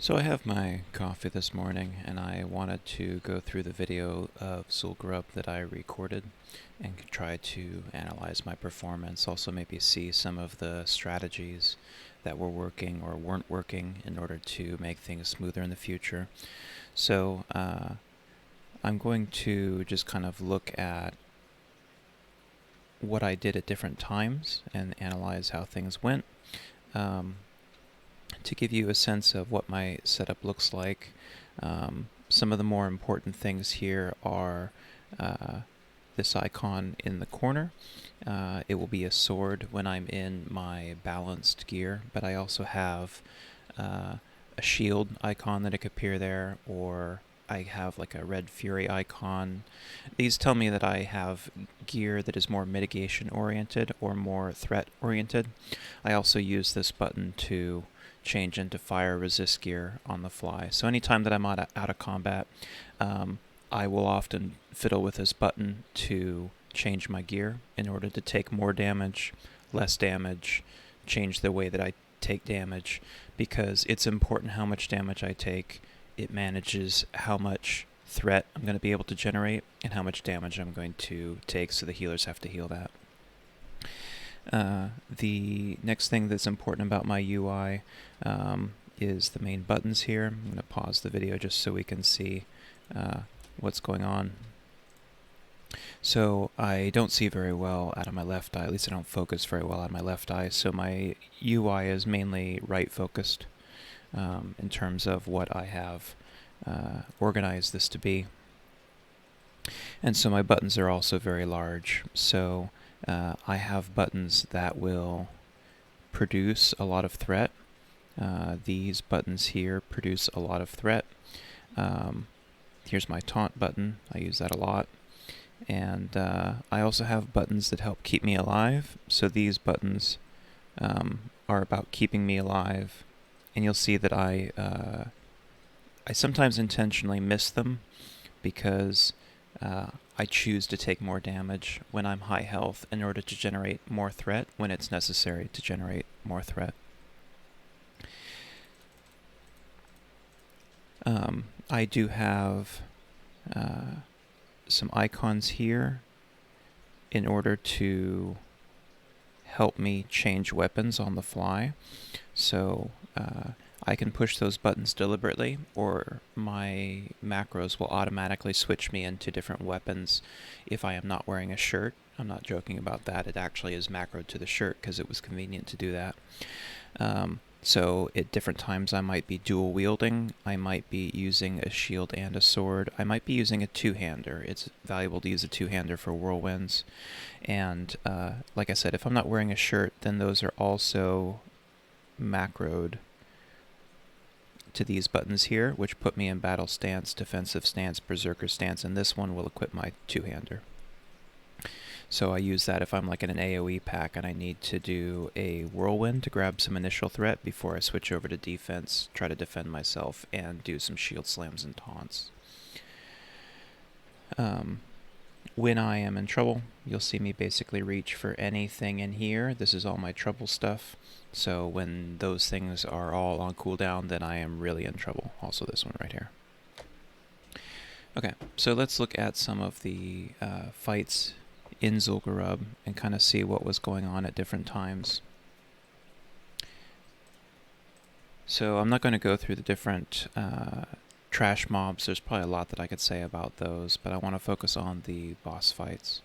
So I have my coffee this morning, and I wanted to go through the video of Zul'Gurub that I recorded and try to analyze my performance, also maybe see some of the strategies that were working or weren't working in order to make things smoother in the future. So I'm going to just kind of look at what I did at different times and analyze how things went. To give you a sense of what my setup looks like, some of the more important things here are this icon in the corner. It will be a sword when I'm in my balanced gear, but I also have a shield icon that it could appear there, or I have like a red fury icon. These tell me that I have gear that is more mitigation oriented or more threat oriented. I also use this button to change into fire resist gear on the fly. So anytime that I'm out of combat, I will often fiddle with this button to change my gear in order to take more damage, less damage, change the way that I take damage, because it's important how much damage I take. It manages how much threat I'm going to be able to generate and how much damage I'm going to take, so the healers have to heal that. The next thing that's important about my UI is the main buttons here. I'm going to pause the video just so we can see what's going on. So I don't see very well out of my left eye, at least I don't focus very well out of my left eye, so my UI is mainly right focused in terms of what I have organized this to be. And so my buttons are also very large, so I have buttons that will produce a lot of threat. These buttons here produce a lot of threat. Here's my taunt button. I use that a lot. And I also have buttons that help keep me alive. So these buttons are about keeping me alive. And you'll see that I sometimes intentionally miss them because I choose to take more damage when I'm high health in order to generate more threat when it's necessary to generate more threat. I do have some icons here in order to help me change weapons on the fly. So I can push those buttons deliberately, or my macros will automatically switch me into different weapons if I am not wearing a shirt. I'm not joking about that. It actually is macroed to the shirt because it was convenient to do that. So at different times I might be dual wielding. I might be using a shield and a sword. I might be using a two-hander. It's valuable to use a two-hander for whirlwinds. And like I said, if I'm not wearing a shirt, then those are also macroed to these buttons here, which put me in battle stance, defensive stance, berserker stance, and this one will equip my two-hander. So I use that if I'm like in an AoE pack and I need to do a whirlwind to grab some initial threat before I switch over to defense, try to defend myself, and do some shield slams and taunts. When I am in trouble, you'll see me basically reach for anything in here. This is all my trouble stuff. So when those things are all on cooldown, then I am really in trouble. Also this one right here. Okay, so let's look at some of the fights in Zul'Gurub and kind of see what was going on at different times. So I'm not going to go through the different trash mobs. There's probably a lot that I could say about those, but I want to focus on the boss fights.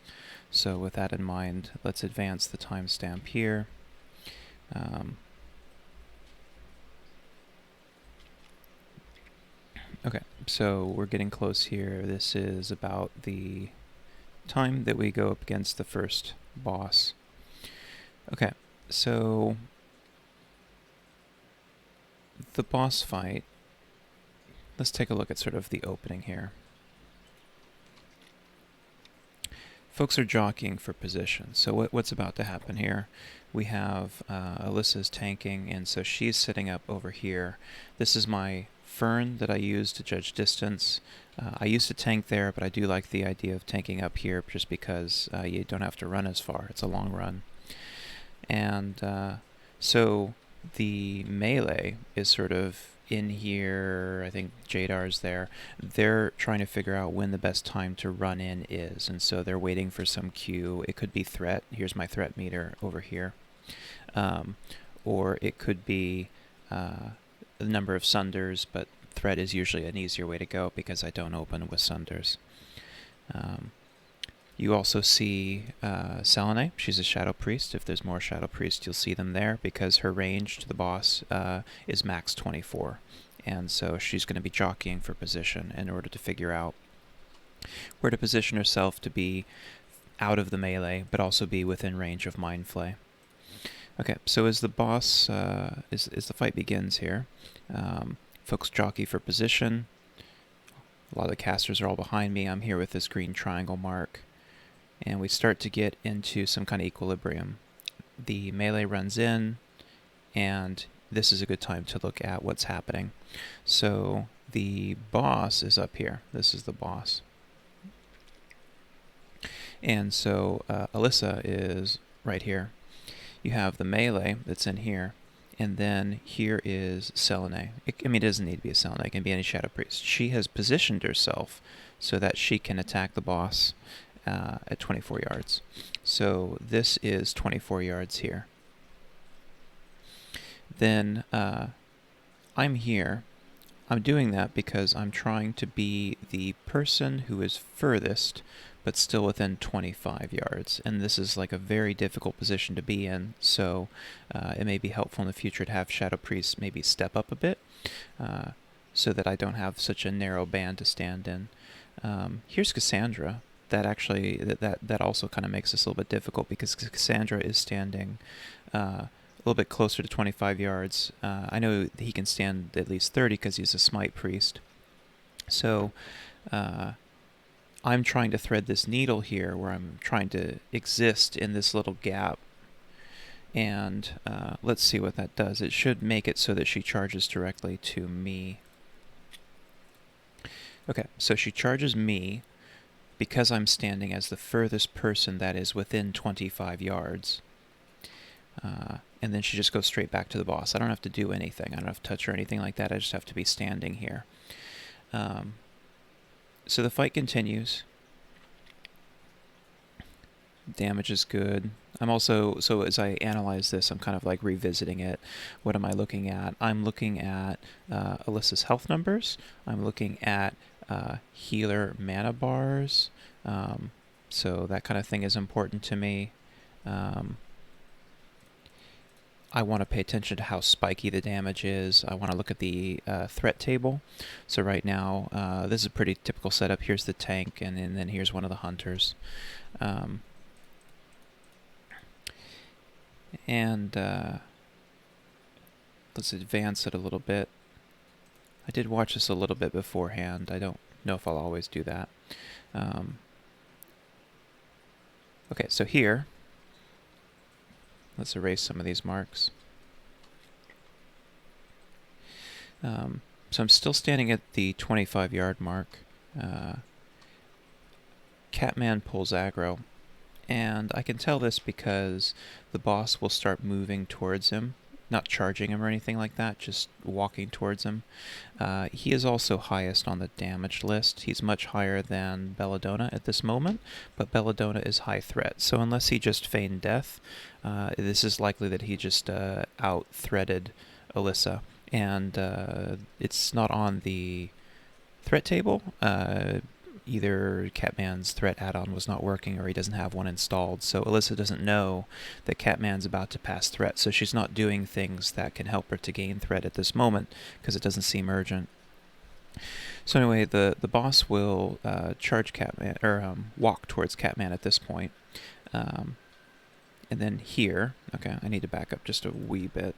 So with that in mind, let's advance the timestamp here. Okay, so we're getting close here. This is about the time that we go up against the first boss. Okay, so the boss fight, let's take a look at sort of the opening here. Folks are jockeying for position. So what's about to happen here? We have Alyssa's tanking, and so she's sitting up over here. This is my fern that I use to judge distance. I used to tank there, but I do like the idea of tanking up here just because you don't have to run as far. It's a long run. And so the melee is sort of in here, I think Jadar's there, they're trying to figure out when the best time to run in is, and so they're waiting for some cue. It could be threat. Here's my threat meter over here. Or it could be the number of sunders, but threat is usually an easier way to go because I don't open with sunders. You also see Selene. She's a Shadow Priest. If there's more Shadow Priests, you'll see them there because her range to the boss is max 24. And so she's going to be jockeying for position in order to figure out where to position herself to be out of the melee, but also be within range of Mind Flay. Okay, so as the boss, as the fight begins here, folks jockey for position. A lot of the casters are all behind me. I'm here with this green triangle mark. And we start to get into some kind of equilibrium. The melee runs in, and this is a good time to look at what's happening. So the boss is up here. This is the boss. And so Alyssa is right here. You have the melee that's in here, and then here is Selene. I mean, it doesn't need to be a Selene. It can be any Shadow Priest. She has positioned herself so that she can attack the boss at 24 yards. So this is 24 yards here. Then I'm here. I'm doing that because I'm trying to be the person who is furthest but still within 25 yards. And this is like a very difficult position to be in, so it may be helpful in the future to have Shadow Priests maybe step up a bit so that I don't have such a narrow band to stand in. Here's Cassandra. That actually, that also kind of makes this a little bit difficult because Cassandra is standing a little bit closer to 25 yards. I know he can stand at least 30 because he's a Smite Priest. So I'm trying to thread this needle here where I'm trying to exist in this little gap. And let's see what that does. It should make it so that she charges directly to me. Okay, so she charges me because I'm standing as the furthest person that is within 25 yards. And then she just goes straight back to the boss. I don't have to do anything. I don't have to touch her or anything like that. I just have to be standing here. So the fight continues. Damage is good. I'm also, so as I analyze this, I'm kind of like revisiting it. What am I looking at? I'm looking at Alyssa's health numbers. I'm looking at healer mana bars. So that kind of thing is important to me. I want to pay attention to how spiky the damage is. I want to look at the threat table. So right now, this is a pretty typical setup. Here's the tank, and then here's one of the hunters. Let's advance it a little bit. I did watch this a little bit beforehand. I don't know if I'll always do that. Okay, so here, let's erase some of these marks. So I'm still standing at the 25-yard mark. Catman pulls aggro, and I can tell this because the boss will start moving towards him, not charging him or anything like that, just walking towards him. He is also highest on the damage list. He's much higher than Belladonna at this moment, but Belladonna is high threat. So unless he just feigned death, this is likely that he just out-threaded Alyssa. And it's not on the threat table. Either Catman's threat add-on was not working or he doesn't have one installed. So Alyssa doesn't know that Catman's about to pass threat, so she's not doing things that can help her to gain threat at this moment because it doesn't seem urgent. So anyway, the boss will charge Catman, or walk towards Catman at this point. And then here, okay, I need to back up just a wee bit.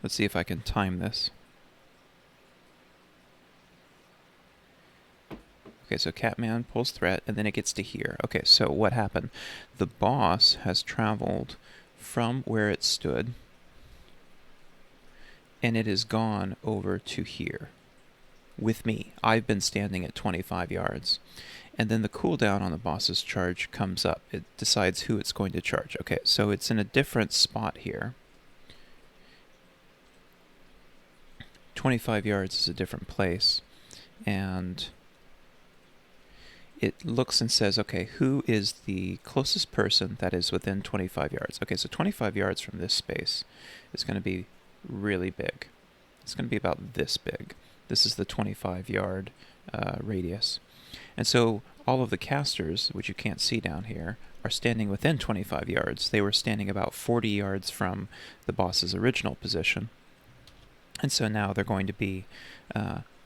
Let's see if I can time this. Okay, so Catman pulls threat, and then it gets to here. Okay, so what happened? The boss has traveled from where it stood, and it has gone over to here with me. I've been standing at 25 yards. and then the cooldown on the boss's charge comes up. It decides who it's going to charge. Okay, so it's in a different spot here. 25 yards is a different place, and it looks and says, okay, who is the closest person that is within 25 yards? Okay, so 25 yards from this space is going to be really big. It's going to be about this big. This is the 25-yard radius. And so all of the casters, which you can't see down here, are standing within 25 yards. They were standing about 40 yards from the boss's original position. And so now they're going to be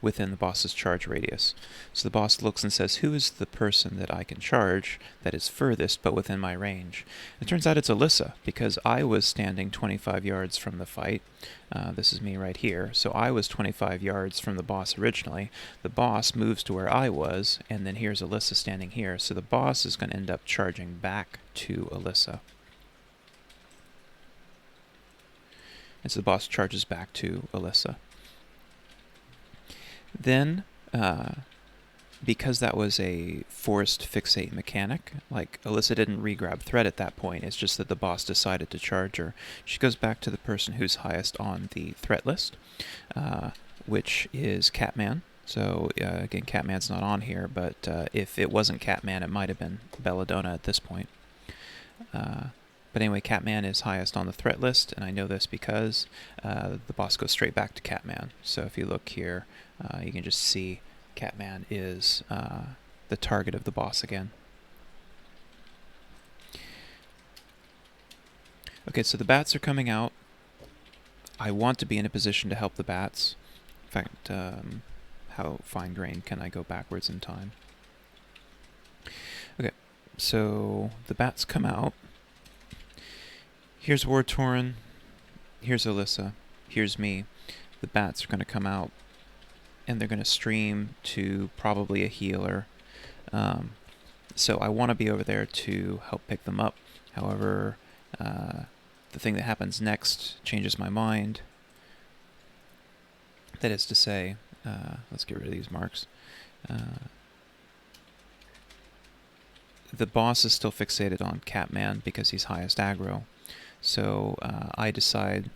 within the boss's charge radius. So the boss looks and says, who is the person that I can charge that is furthest but within my range? It turns out it's Alyssa, because I was standing 25 yards from the fight. This is me right here. So I was 25 yards from the boss originally. The boss moves to where I was, and then here's Alyssa standing here. So the boss is going to end up charging back to Alyssa. And so the boss charges back to Alyssa. Then, because that was a forced fixate mechanic, like Alyssa didn't re-grab threat at that point, it's just that the boss decided to charge her. She goes back to the person who's highest on the threat list, which is Catman. So again, Catman's not on here, but if it wasn't Catman, it might have been Belladonna at this point. But anyway, Catman is highest on the threat list, and I know this because the boss goes straight back to Catman. So if you look here, you can just see Catman is the target of the boss again. Okay, so the bats are coming out. I want to be in a position to help the bats. In fact, how fine-grained can I go backwards in time? Okay, so the bats come out. Here's War-Torn, here's Alyssa, here's me. The bats are going to come out, and they're going to stream to probably a healer. So I want to be over there to help pick them up. However, the thing that happens next changes my mind. That is to say, let's get rid of these marks. The boss is still fixated on Catman because he's highest aggro. So I decide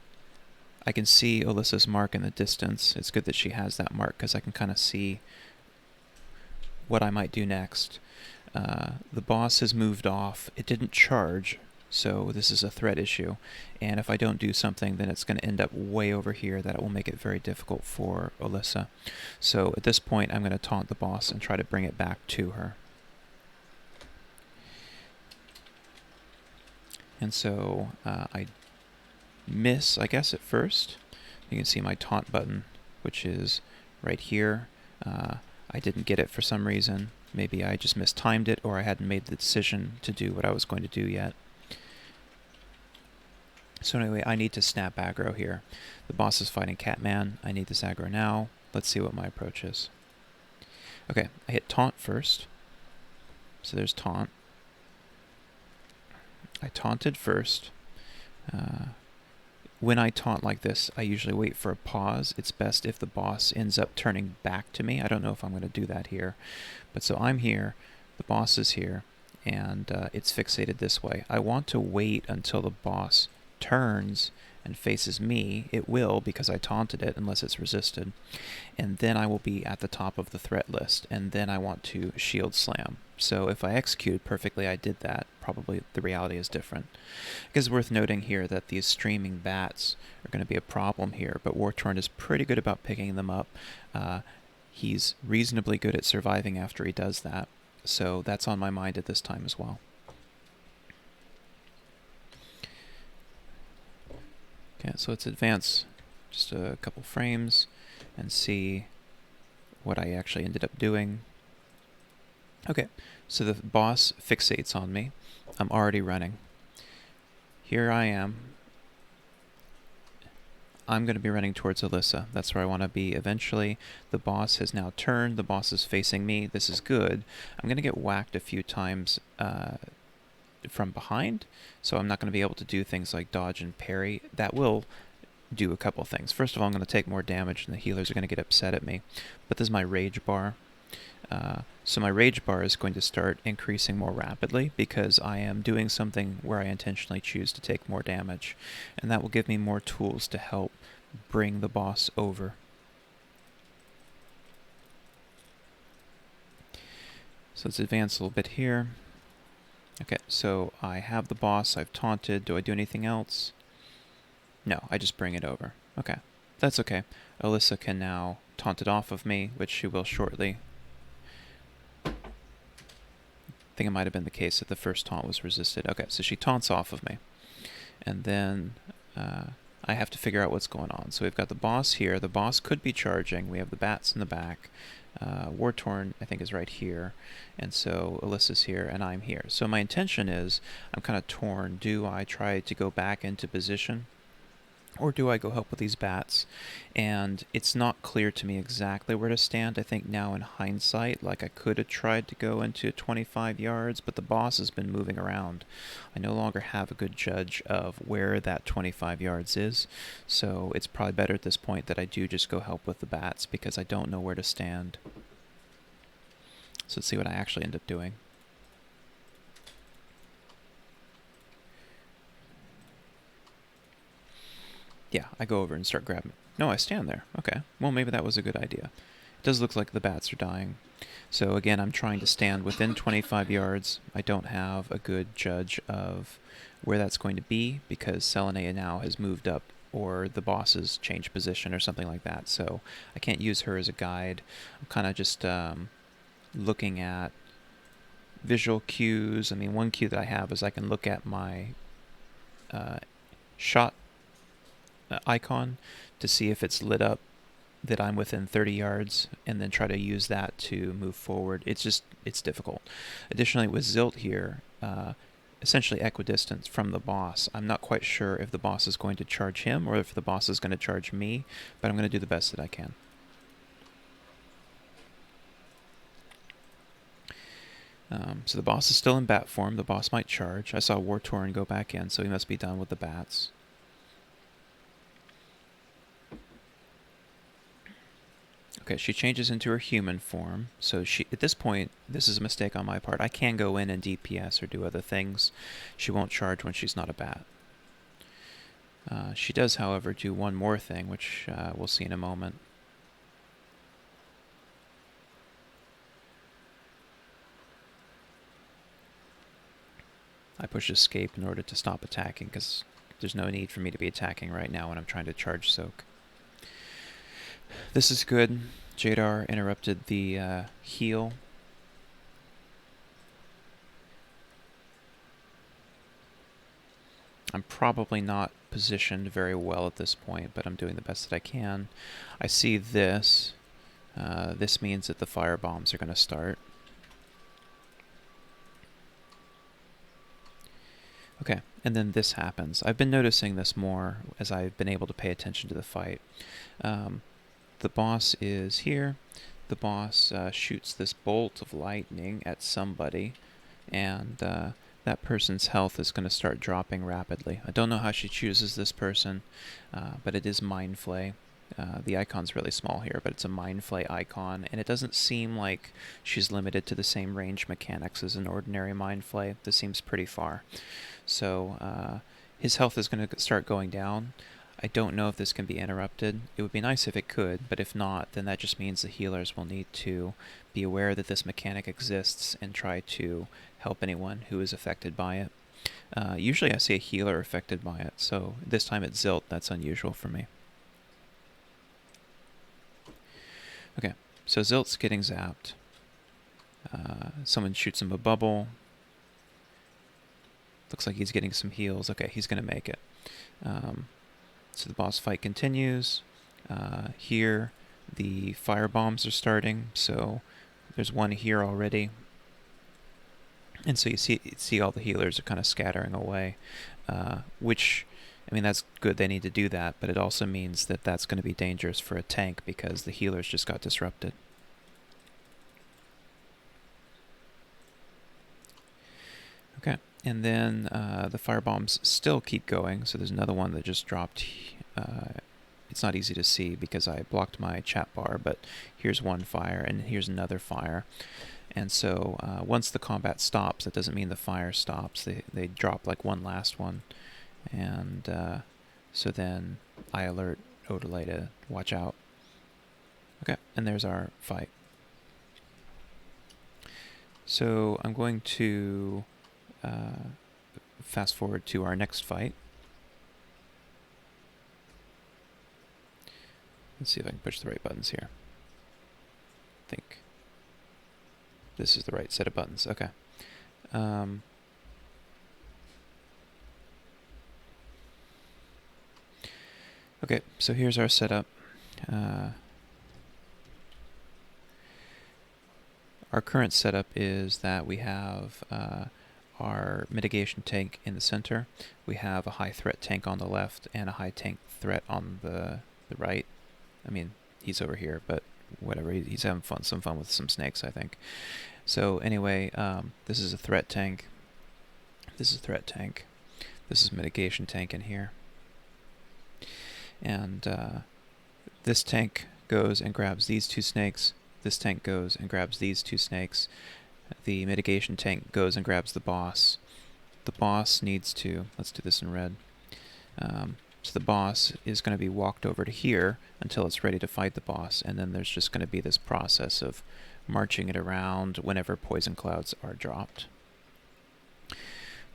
I can see Alyssa's mark in the distance. It's good that she has that mark because I can kind of see what I might do next. The boss has moved off. It didn't charge, so this is a threat issue. And if I don't do something, then it's going to end up way over here. That will make it very difficult for Alyssa. So at this point, I'm going to taunt the boss and try to bring it back to her. And so I miss, I guess, at first. You can see my taunt button, which is right here. I didn't get it for some reason. Maybe I just mistimed it, or I hadn't made the decision to do what I was going to do yet. So anyway, I need to snap aggro here. The boss is fighting Catman. I need this aggro now. Let's see what my approach is. Okay, I hit taunt first. So there's taunt. I taunted first. When I taunt like this, I usually wait for a pause. It's best if the boss ends up turning back to me. I don't know if I'm going to do that here. But so I'm here, the boss is here, and it's fixated this way. I want to wait until the boss turns and faces me. It will, because I taunted it, unless it's resisted. And then I will be at the top of the threat list, and then I want to shield slam. So if I executed perfectly, I did that. Probably the reality is different. It's worth noting here that these streaming bats are going to be a problem here, but War-Torn is pretty good about picking them up. He's reasonably good at surviving after he does that, so that's on my mind at this time as well. Okay, so let's advance just a couple frames and see what I actually ended up doing. Okay, so the boss fixates on me. I'm already running. Here I am. I'm going to be running towards Alyssa. That's where I want to be eventually. The boss has now turned. The boss is facing me. This is good. I'm going to get whacked a few times from behind, so I'm not going to be able to do things like dodge and parry. That will do a couple things. First of all, I'm going to take more damage, and the healers are going to get upset at me. But this is my rage bar. So my rage bar is going to start increasing more rapidly because I am doing something where I intentionally choose to take more damage. And that will give me more tools to help bring the boss over. So let's advance a little bit here. Okay, so I have the boss, I've taunted. Do I do anything else? No, I just bring it over. Okay, that's okay. Alyssa can now taunt it off of me, which she will shortly. I think it might have been the case that the first taunt was resisted. Okay, so she taunts off of me. And then I have to figure out what's going on. So we've got the boss here. The boss could be charging. We have the bats in the back. War-Torn, I think, is right here. And so Alyssa's here, and I'm here. So my intention is, I'm kind of torn. Do I try to go back into position, or do I go help with these bats? And it's not clear to me exactly where to stand. I think now in hindsight, like I could have tried to go into 25 yards, but the boss has been moving around. I no longer have a good judge of where that 25 yards is, so it's probably better at this point that I do just go help with the bats because I don't know where to stand. So let's see what I actually end up doing. Yeah, I go over and start grabbing. No, I stand there. Okay. Well, maybe that was a good idea. It does look like the bats are dying. So again, I'm trying to stand within 25 yards. I don't have a good judge of where that's going to be because Selenea now has moved up, or the boss has changed position or something like that. So I can't use her as a guide. I'm kind of just looking at visual cues. I mean, one cue that I have is I can look at my shot icon to see if it's lit up that I'm within 30 yards, and then try to use that to move forward. It's difficult. Additionally, with Zilt here, essentially equidistant from the boss, I'm not quite sure if the boss is going to charge him or if the boss is going to charge me, but I'm going to do the best that I can. So the boss is still in bat form. The boss might charge. I saw War-Torn go back in, so he must be done with the bats. Okay, she changes into her human form. So at this point, this is a mistake on my part. I can go in and DPS or do other things. She won't charge when she's not a bat. She does, however, do one more thing, which we'll see in a moment. I push escape in order to stop attacking, because there's no need for me to be attacking right now when I'm trying to charge soak. This is good. Jadar interrupted the heal. I'm probably not positioned very well at this point, but I'm doing the best that I can. I see this. This means that the fire bombs are going to start. Okay, and then this happens. I've been noticing this more as I've been able to pay attention to the fight. The boss is here. The boss shoots this bolt of lightning at somebody, and that person's health is going to start dropping rapidly. I don't know how she chooses this person, but it is Mind Flay. The icon's really small here, but it's a Mind Flay icon, and it doesn't seem like she's limited to the same range mechanics as an ordinary Mind Flay. This seems pretty far. So his health is going to start going down. I don't know if this can be interrupted. It would be nice if it could, but if not, then that just means the healers will need to be aware that this mechanic exists and try to help anyone who is affected by it. Usually I see a healer affected by it, so this time it's Zilt. That's unusual for me. Okay, so Zilt's getting zapped. Someone shoots him a bubble. Looks like he's getting some heals. Okay, he's going to make it. So the boss fight continues. Here, the fire bombs are starting, so there's one here already. And so you see all the healers are kind of scattering away, which, I mean, that's good. They need to do that, but it also means that that's going to be dangerous for a tank because the healers just got disrupted. Okay, and then the fire bombs still keep going, so there's another one that just dropped. It it's not easy to see because I blocked my chat bar, but here's one fire and here's another fire. And so once the combat stops, that doesn't mean the fire stops. They drop like one last one. And so then I alert Wushoolay to watch out. Okay, and there's our fight. So I'm going to fast forward to our next fight. Let's see if I can push the right buttons here. I think this is the right set of buttons. Okay. Okay, so here's our setup. Our current setup is that we have our mitigation tank in the center. We have a high threat tank on the left and a high tank threat on the right. I mean, he's over here, but whatever. He's having some fun with some snakes, I think. So anyway, this is a threat tank. This is a threat tank. This is mitigation tank in here. And this tank goes and grabs these two snakes. This tank goes and grabs these two snakes. The mitigation tank goes and grabs the boss. The boss needs to... Let's do this in red. So the boss is going to be walked over to here until it's ready to fight the boss, and then there's just going to be this process of marching it around whenever poison clouds are dropped.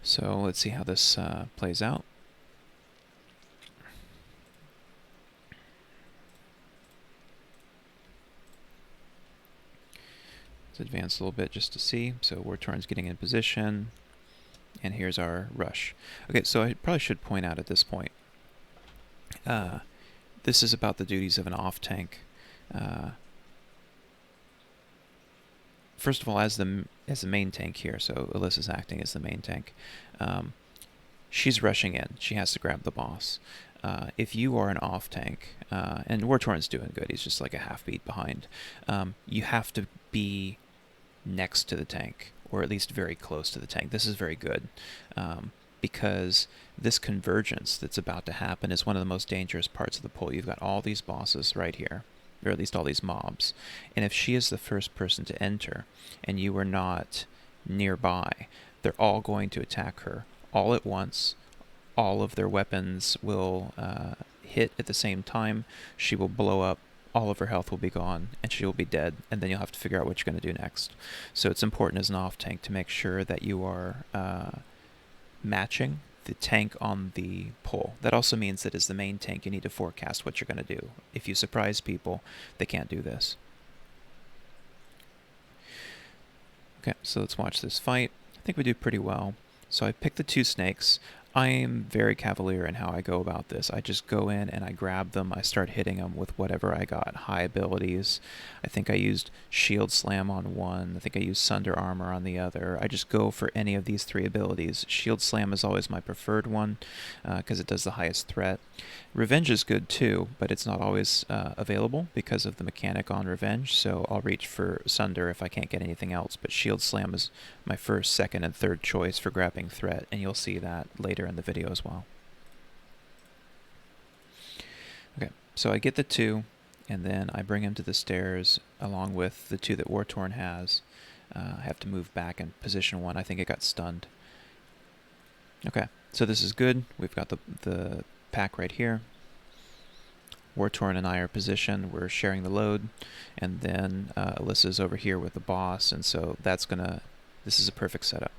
So let's see how this plays out. Let's advance a little bit just to see. So Wartorn's getting in position, and here's our rush. Okay, so I probably should point out at this point, this is about the duties of an off-tank. First of all, as the main tank here, so Alyssa's acting as the main tank, she's rushing in. She has to grab the boss. If you are an off-tank, and Wartorn's doing good, he's just like a half beat behind, you have to be next to the tank, or at least very close to the tank. This is very good, because this convergence that's about to happen is one of the most dangerous parts of the pull. You've got all these bosses right here, or at least all these mobs, and if she is the first person to enter, and you are not nearby, they're all going to attack her all at once. All of their weapons will hit at the same time. She will blow up. All of her health will be gone, and she will be dead, and then you'll have to figure out what you're going to do next. So it's important as an off-tank to make sure that you are matching the tank on the pull. That also means that as the main tank, you need to forecast what you're going to do. If you surprise people, they can't do this. Okay, so let's watch this fight. I think we do pretty well. So I picked the two snakes. I am very cavalier in how I go about this. I just go in and I grab them. I start hitting them with whatever I got. High abilities. I think I used Shield Slam on one. I think I used Sunder Armor on the other. I just go for any of these three abilities. Shield Slam is always my preferred one because it does the highest threat. Revenge is good too, but it's not always available because of the mechanic on Revenge, so I'll reach for Sunder if I can't get anything else, but Shield Slam is my first, second, and third choice for grabbing threat, and you'll see that later in the video as well. Okay, so I get the two, and then I bring him to the stairs along with the two that Wartorn has. I have to move back and position one. I think it got stunned. Okay, so this is good. We've got the pack right here. Wartorn and I are positioned. We're sharing the load, and then Alyssa's over here with the boss, and so that's gonna. This is a perfect setup.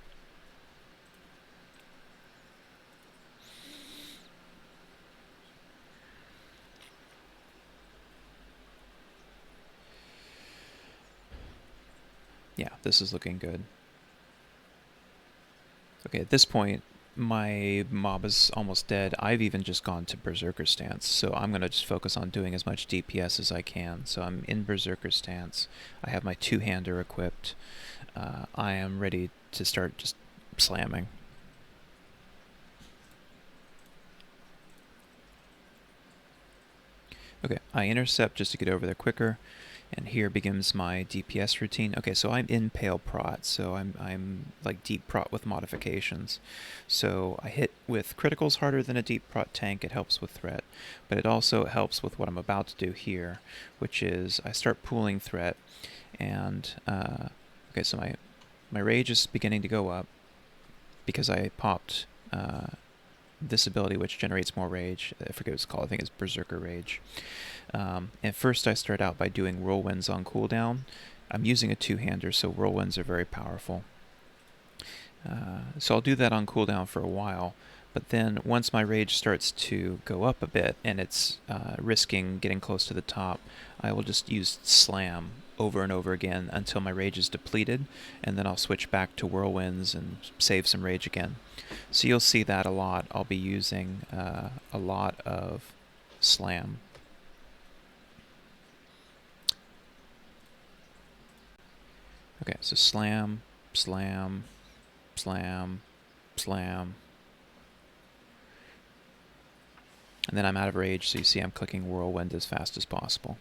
Yeah, this is looking good. Okay, at this point, my mob is almost dead. I've even just gone to Berserker stance, so I'm going to just focus on doing as much DPS as I can. So I'm in Berserker stance. I have my two-hander equipped. I am ready to start just slamming. Okay, I intercept just to get over there quicker, And here begins my DPS routine. Okay, so I'm Impale Prot, so I'm like Deep Prot with modifications. So I hit with criticals harder than a Deep Prot tank. It helps with threat, but it also helps with what I'm about to do here, which is I start pooling threat, and okay, so my rage is beginning to go up because I popped this ability which generates more rage. I forget what it's called. I think it's Berserker Rage. At first I start out by doing whirlwinds on cooldown. I'm using a two-hander, so whirlwinds are very powerful. So I'll do that on cooldown for a while, but then once my rage starts to go up a bit and it's risking getting close to the top, I will just use slam over and over again until my rage is depleted, and then I'll switch back to whirlwinds and save some rage again. So you'll see that a lot. I'll be using a lot of slam. Okay, so slam, slam, slam, slam. And then I'm out of rage, so you see I'm clicking whirlwind as fast as possible.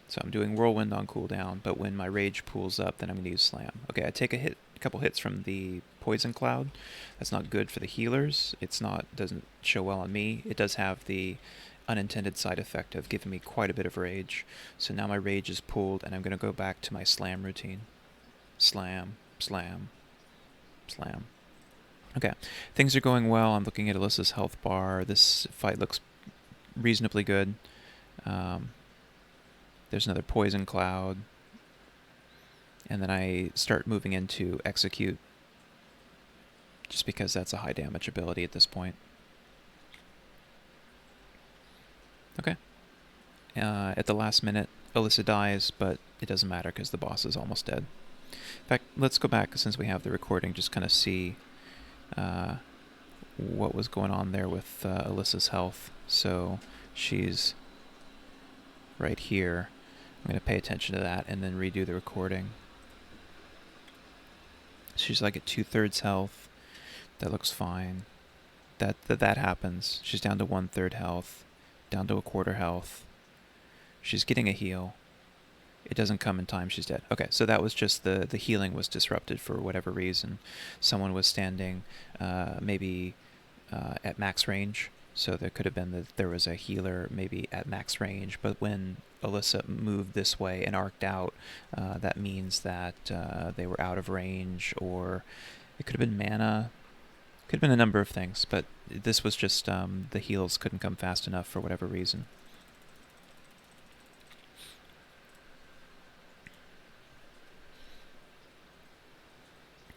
So I'm doing whirlwind on cooldown, but when my rage pools up, then I'm going to use slam. Okay, I take a couple hits from the poison cloud. That's not good for the healers. Doesn't show well on me. It does have the unintended side effect of giving me quite a bit of rage. So now my rage is pooled, and I'm going to go back to my slam routine. Slam, slam, slam. Okay, things are going well. I'm looking at Alyssa's health bar. This fight looks reasonably good. There's another poison cloud. And then I start moving into execute, just because that's a high damage ability at this point. Okay. At the last minute, Alyssa dies, but it doesn't matter because the boss is almost dead. In fact, let's go back, since we have the recording, just kind of see what was going on there with Alyssa's health. So she's right here. I'm going to pay attention to that and then redo the recording. She's like at 2/3 health. That looks fine. That happens. She's down to 1/3 health, down to 1/4 health. She's getting a heal. It doesn't come in time. She's dead. Okay, so that was just the healing was disrupted for whatever reason. Someone was standing maybe at max range, so there could have been that there was a healer maybe at max range, but when Alyssa moved this way and arced out, that means that they were out of range, or it could have been mana. Could have been a number of things, but this was just the heals couldn't come fast enough for whatever reason.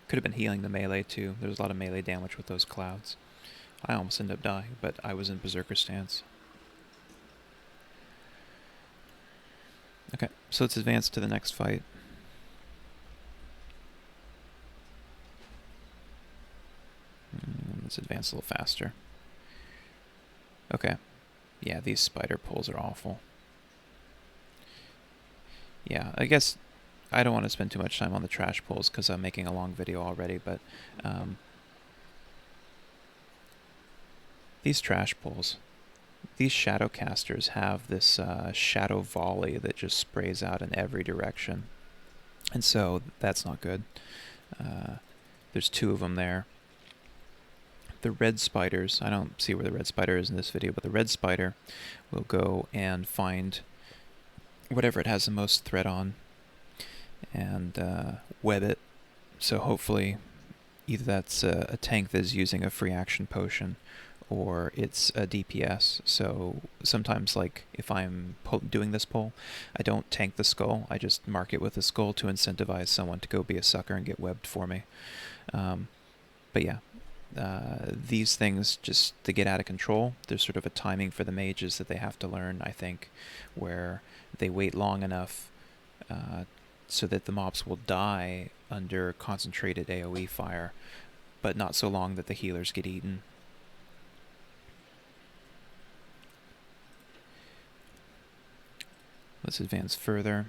Could have been healing the melee too. There was a lot of melee damage with those clouds. I almost ended up dying, but I was in Berserker stance. Okay, so let's advance to the next fight. Let's advance a little faster. Okay. Yeah, these spider pulls are awful. Yeah, I guess I don't want to spend too much time on the trash pulls because I'm making a long video already, but these trash pulls, these shadow casters have this shadow volley that just sprays out in every direction, and so that's not good. There's 2 of them there. The red spiders, I don't see where the red spider is in this video, but the red spider will go and find whatever it has the most threat on and web it. So hopefully either that's a tank that is using a free action potion, or it's a DPS. So sometimes, like, if I'm doing this pull, I don't tank the skull. I just mark it with a skull to incentivize someone to go be a sucker and get webbed for me. But yeah, these things just, they get out of control. There's sort of a timing for the mages that they have to learn, I think, where they wait long enough so that the mobs will die under concentrated AoE fire, but not so long that the healers get eaten. Let's advance further.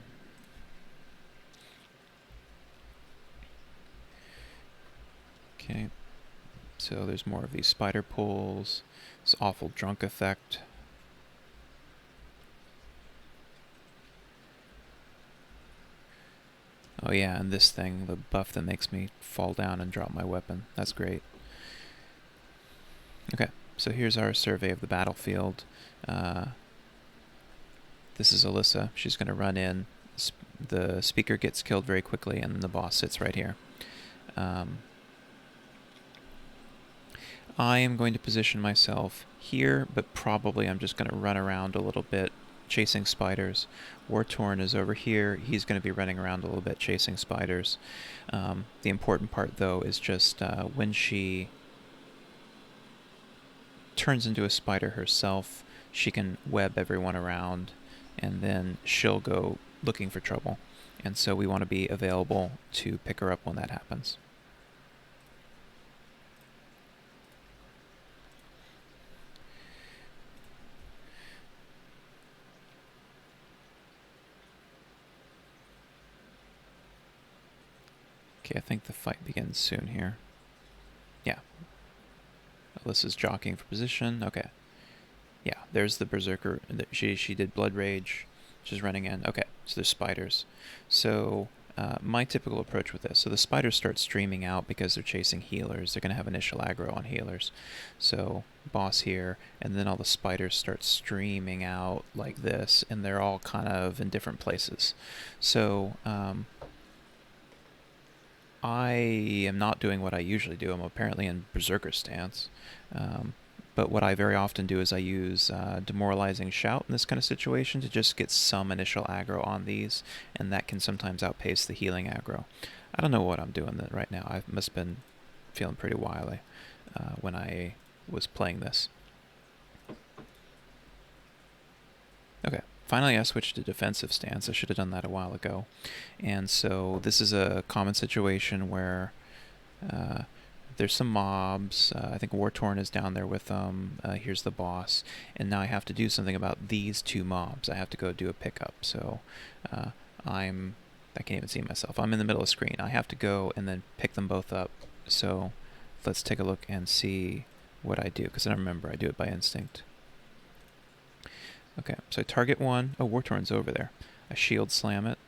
Okay, so there's more of these spider pulls, this awful drunk effect. Oh yeah, and this thing, the buff that makes me fall down and drop my weapon. That's great. Okay, so here's our survey of the battlefield. This is Alyssa. She's going to run in. The speaker gets killed very quickly, and then the boss sits right here. I am going to position myself here, but probably I'm just going to run around a little bit chasing spiders. War-Torn is over here. He's going to be running around a little bit chasing spiders. The important part, though, is just when she turns into a spider herself, she can web everyone around, and then she'll go looking for trouble. And so we want to be available to pick her up when that happens. Okay, I think the fight begins soon here. Yeah. Alyssa's jockeying for position. Okay. Yeah, there's the Berserker. She did Blood Rage. She's running in. Okay, so there's spiders. So my typical approach with this. So the spiders start streaming out because they're chasing healers. They're going to have initial aggro on healers. So boss here, and then all the spiders start streaming out like this, and they're all kind of in different places. So I am not doing what I usually do. I'm apparently in Berserker stance. But what I very often do is I use Demoralizing Shout in this kind of situation to just get some initial aggro on these, and that can sometimes outpace the healing aggro. I don't know what I'm doing right now. I must have been feeling pretty wily when I was playing this. Okay, finally I switched to defensive stance. I should have done that a while ago. And so this is a common situation where there's some mobs. I think War-Torn is down there with them. Here's the boss. And now I have to do something about these two mobs. I have to go do a pickup. So I can't even see myself. I'm in the middle of the screen. I have to go and then pick them both up. So let's take a look and see what I do, because I don't remember. I do it by instinct. Okay, so I target one. Oh, War-Torn's over there. I shield slam it.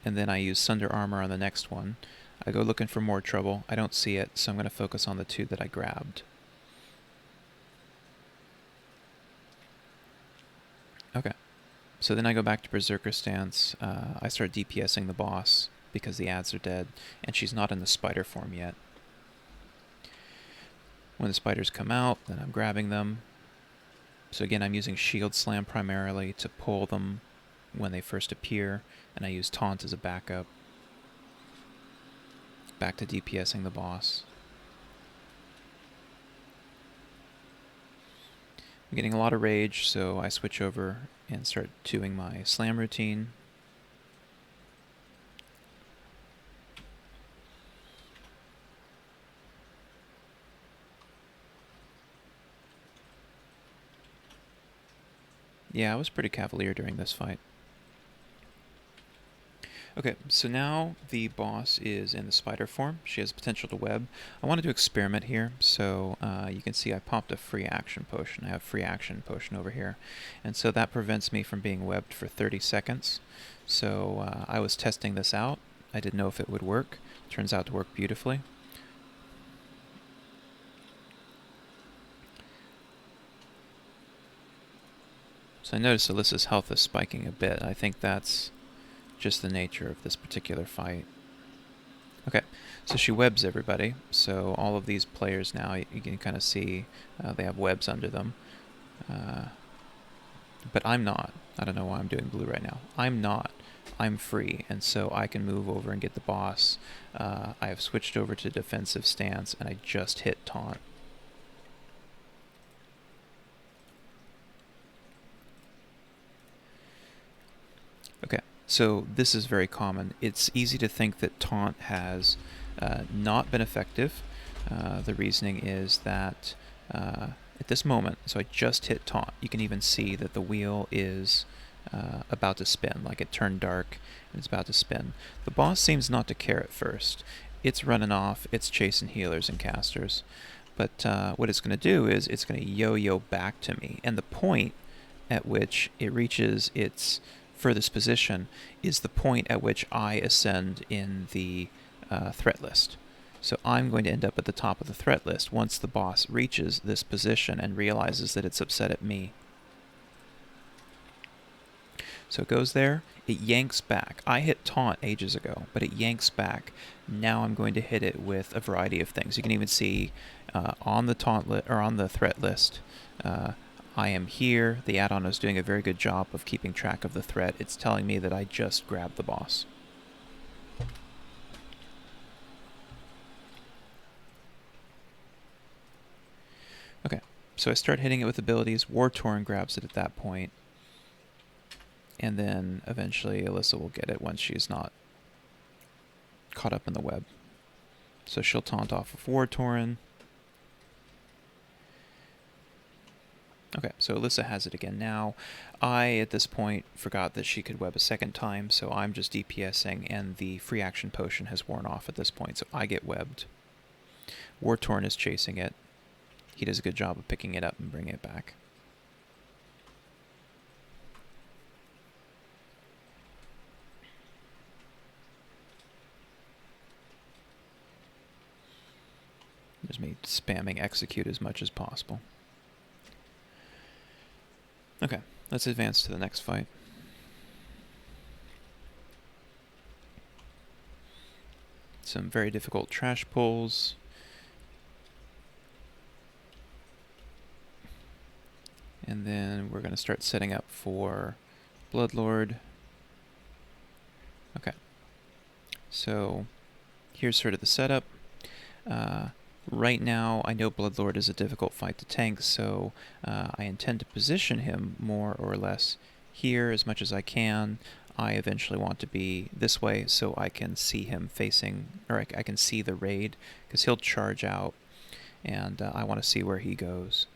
And then I use Sunder Armor on the next one. I go looking for more trouble. I don't see it, so I'm going to focus on the two that I grabbed. Okay. So then I go back to Berserker stance. I start DPSing the boss because the ads are dead, and she's not in the spider form yet. When the spiders come out, then I'm grabbing them. So again, I'm using Shield Slam primarily to pull them when they first appear, and I use Taunt as a backup. Back to DPSing the boss. I'm getting a lot of rage, so I switch over and start doing my slam routine. Yeah, I was pretty cavalier during this fight. Okay, so now the boss is in the spider form. She has potential to web. I wanted to experiment here, so you can see I popped a free action potion. I have free action potion over here. And so that prevents me from being webbed for 30 seconds. So I was testing this out. I didn't know if it would work. Turns out to work beautifully. So I noticed Alyssa's health is spiking a bit. I think that's just the nature of this particular fight. Okay, so she webs everybody. So all of these players now, you can kind of see they have webs under them. But I'm not. I don't know why I'm doing blue right now. I'm not. I'm free, and so I can move over and get the boss. I have switched over to defensive stance, and I just hit taunt. Okay. So this is very common. It's easy to think that taunt has not been effective. The reasoning is that at this moment, so I just hit taunt, you can even see that the wheel is about to spin, like it turned dark and it's about to spin. The boss seems not to care at first. It's running off, it's chasing healers and casters. But what it's going to do is it's going to yo-yo back to me. And the point at which it reaches its furthest position is the point at which I ascend in the threat list. So I'm going to end up at the top of the threat list once the boss reaches this position and realizes that it's upset at me. So it goes there, it yanks back. I hit taunt ages ago, but it yanks back. Now I'm going to hit it with a variety of things. You can even see on the on the threat list, I am here. The add-on is doing a very good job of keeping track of the threat. It's telling me that I just grabbed the boss. Okay, so I start hitting it with abilities. War-Torn grabs it at that point. And then eventually Alyssa will get it once she's not caught up in the web. So she'll taunt off of War-Torn. Okay, so Alyssa has it again now. I, at this point, forgot that she could web a second time, so I'm just DPSing, and the free action potion has worn off at this point, so I get webbed. War-Torn is chasing it. He does a good job of picking it up and bringing it back. There's me spamming execute as much as possible. Okay, let's advance to the next fight. Some very difficult trash pulls. And then we're going to start setting up for Bloodlord. Okay, so here's sort of the setup. Right now, I know Bloodlord is a difficult fight to tank, so I intend to position him more or less here as much as I can. I eventually want to be this way so I can see him facing, or I can see the raid, because he'll charge out, and I want to see where he goes.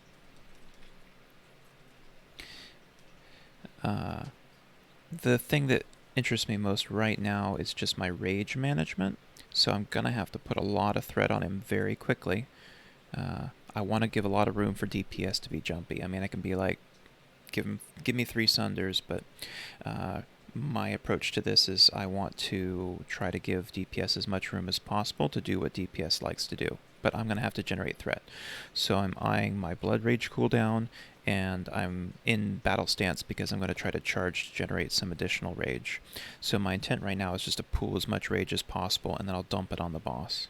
The thing that interests me most right now is just my rage management. So I'm going to have to put a lot of threat on him very quickly. I want to give a lot of room for DPS to be jumpy. I mean, I can be like, give me 3 Sunders, but my approach to this is I want to try to give DPS as much room as possible to do what DPS likes to do. But I'm going to have to generate threat. So I'm eyeing my Blood Rage cooldown, and I'm in battle stance because I'm going to try to charge to generate some additional rage. So my intent right now is just to pool as much rage as possible, and then I'll dump it on the boss.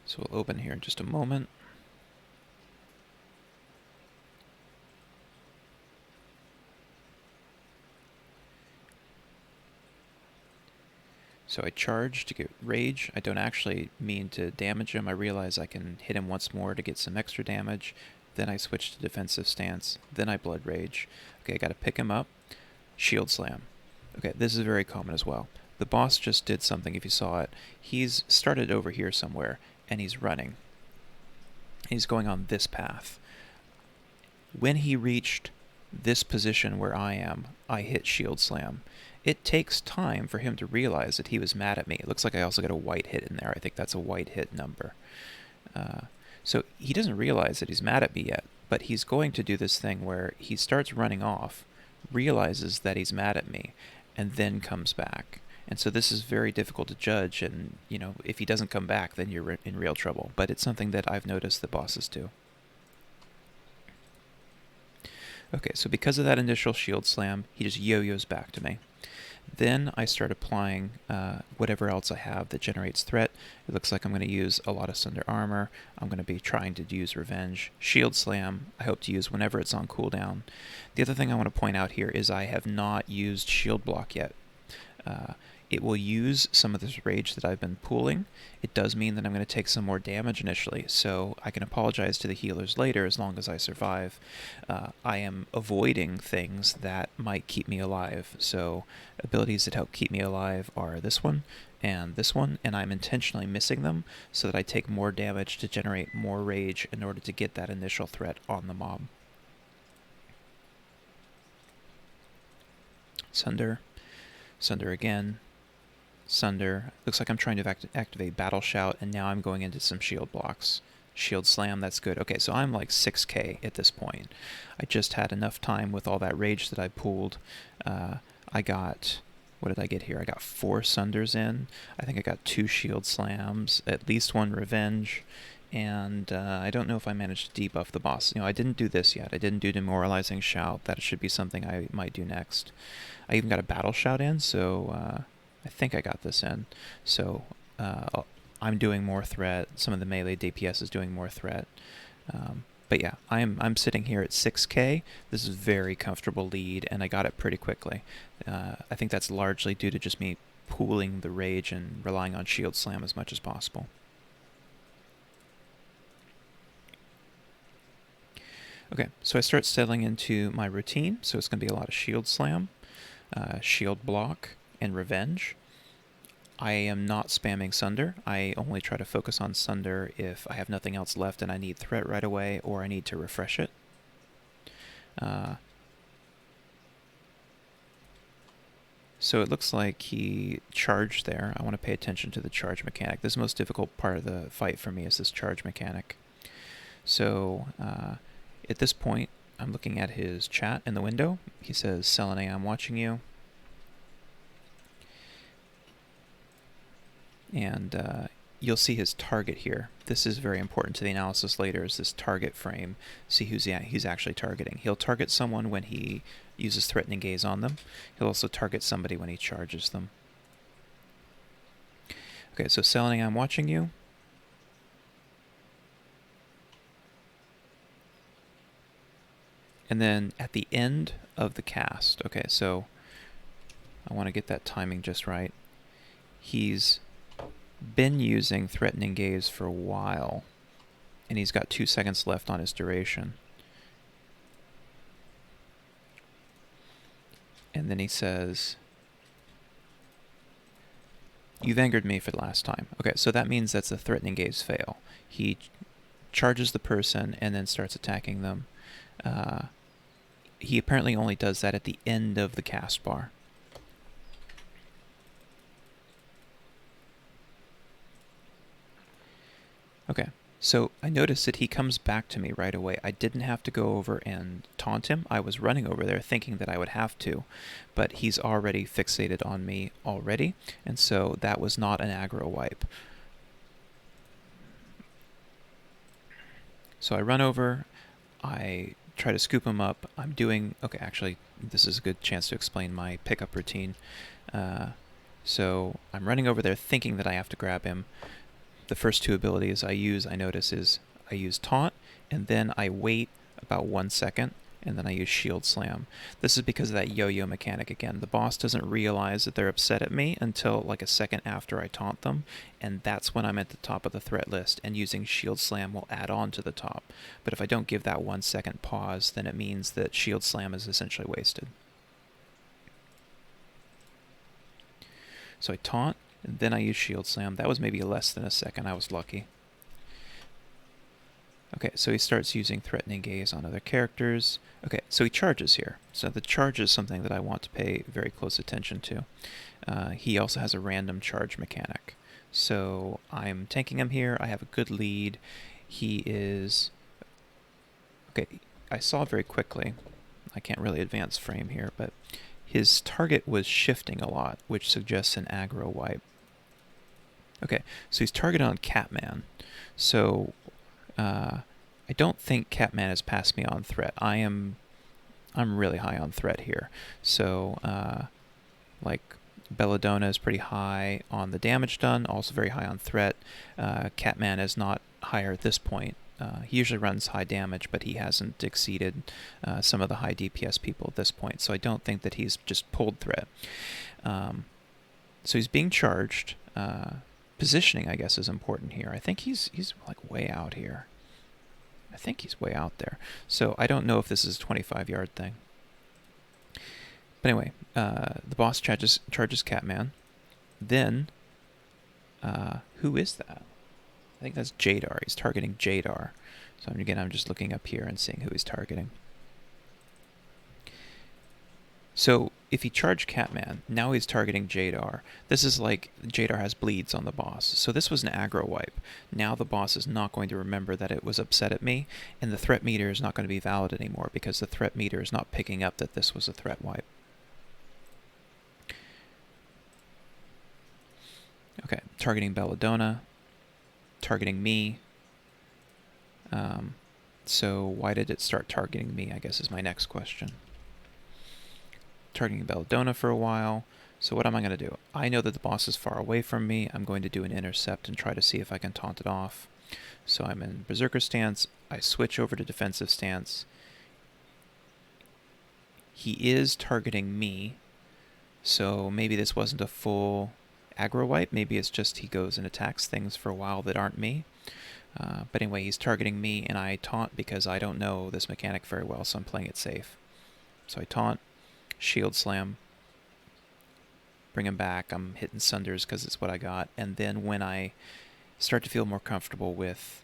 So we'll open here in just a moment. So I charge to get rage. I don't actually mean to damage him. I realize I can hit him once more to get some extra damage. Then I switch to defensive stance. Then I blood rage. Okay, I gotta pick him up. Shield slam. Okay, this is very common as well. The boss just did something, if you saw it. He's started over here somewhere, and he's running. He's going on this path. When he reached this position where I am, I hit shield slam. It takes time for him to realize that he was mad at me. It looks like I also got a white hit in there. I think that's a white hit number. So he doesn't realize that he's mad at me yet, but he's going to do this thing where he starts running off, realizes that he's mad at me, and then comes back. And so this is very difficult to judge, and you know, if he doesn't come back, then you're in real trouble. But it's something that I've noticed the bosses do. Okay, so because of that initial shield slam, he just yo-yos back to me. Then I start applying whatever else I have that generates threat. It looks like I'm going to use a lot of Sunder Armor. I'm going to be trying to use Revenge. Shield Slam, I hope to use whenever it's on cooldown. The other thing I want to point out here is I have not used Shield Block yet. It will use some of this rage that I've been pooling. It does mean that I'm going to take some more damage initially, so I can apologize to the healers later as long as I survive. I am avoiding things that might keep me alive, so abilities that help keep me alive are this one, and I'm intentionally missing them so that I take more damage to generate more rage in order to get that initial threat on the mob. Sunder. Sunder again. Sunder. Looks like I'm trying to activate Battle Shout, and now I'm going into some shield blocks. Shield Slam, that's good. Okay, so I'm like 6k at this point. I just had enough time with all that rage that I pulled. I got... What did I get here? I got 4 Sunders in. I think I got 2 Shield Slams, at least 1 Revenge, and I don't know if I managed to debuff the boss. I didn't do this yet. I didn't do Demoralizing Shout. That should be something I might do next. I even got a Battle Shout in, so I think I got this in. So I'm doing more threat. Some of the melee DPS is doing more threat. But yeah, I'm sitting here at 6k. This is a very comfortable lead, and I got it pretty quickly. I think that's largely due to just me pooling the rage and relying on Shield Slam as much as possible. Okay, so I start settling into my routine, so it's going to be a lot of Shield Slam, Shield Block, and Revenge. I am not spamming Sunder. I only try to focus on Sunder if I have nothing else left and I need threat right away, or I need to refresh it. So it looks like he charged there. I want to pay attention to the charge mechanic. This is the most difficult part of the fight for me, is this charge mechanic. So at this point, I'm looking at his chat in the window. He says, Selene, I'm watching you. And you'll see his target here. This is very important to the analysis later, is this target frame. See who's he's actually targeting. He'll target someone when he uses Threatening Gaze on them. He'll also target somebody when he charges them. Okay, so Selene, I'm watching you. And then at the end of the cast, okay, so I want to get that timing just right. He's been using Threatening Gaze for a while, and he's got 2 seconds left on his duration. And then he says, you've angered me for the last time. Okay, so that means that's a Threatening Gaze fail. He charges the person and then starts attacking them. He apparently only does that at the end of the cast bar. Okay, so I noticed that he comes back to me right away. I didn't have to go over and taunt him. I was running over there thinking that I would have to, but he's already fixated on me already, and so that was not an aggro wipe. So I run over, I try to scoop him up. I'm doing... Okay, actually, this is a good chance to explain my pickup routine. So I'm running over there thinking that I have to grab him. The first 2 abilities I notice is I use Taunt, and then I wait about 1 second, and then I use Shield Slam. This is because of that yo-yo mechanic again. The boss doesn't realize that they're upset at me until like a second after I taunt them, and that's when I'm at the top of the threat list, and using Shield Slam will add on to the top. But if I don't give that 1 second pause, then it means that Shield Slam is essentially wasted. So I taunt, and then I use Shield Slam. That was maybe less than a second. I was lucky. Okay, so he starts using Threatening Gaze on other characters. Okay, so he charges here. So the charge is something that I want to pay very close attention to. He also has a random charge mechanic. So I'm tanking him here. I have a good lead. He is... Okay, I saw very quickly. I can't really advance frame here, but his target was shifting a lot, which suggests an aggro wipe. Okay, so he's targeted on Catman. So I don't think Catman has passed me on threat. I'm really high on threat here. So like Belladonna is pretty high on the damage done, also very high on threat. Catman is not higher at this point. He usually runs high damage, but he hasn't exceeded some of the high DPS people at this point. So I don't think that he's just pulled threat. So he's being charged. Positioning, I guess, is important here. I think he's like way out here. I think he's way out there. So I don't know if this is a 25-yard thing. But anyway, the boss charges Catman. Then, who is that? I think that's Jadar. He's targeting Jadar. So I'm just looking up here and seeing who he's targeting. So if he charged Catman, now he's targeting Jadar. This is like Jadar has bleeds on the boss. So this was an aggro wipe. Now the boss is not going to remember that it was upset at me, and the threat meter is not going to be valid anymore because the threat meter is not picking up that this was a threat wipe. Okay, targeting Belladonna, targeting me. So why did it start targeting me, I guess is my next question. Targeting Belladonna for a while. So what am I going to do? I know that the boss is far away from me. I'm going to do an intercept and try to see if I can taunt it off. So I'm in Berserker stance. I switch over to defensive stance. He is targeting me. So maybe this wasn't a full aggro wipe. Maybe it's just he goes and attacks things for a while that aren't me. But anyway, he's targeting me, and I taunt because I don't know this mechanic very well, so I'm playing it safe. So I taunt, shield slam, bring him back. I'm hitting sunders because it's what I got. And then when I start to feel more comfortable with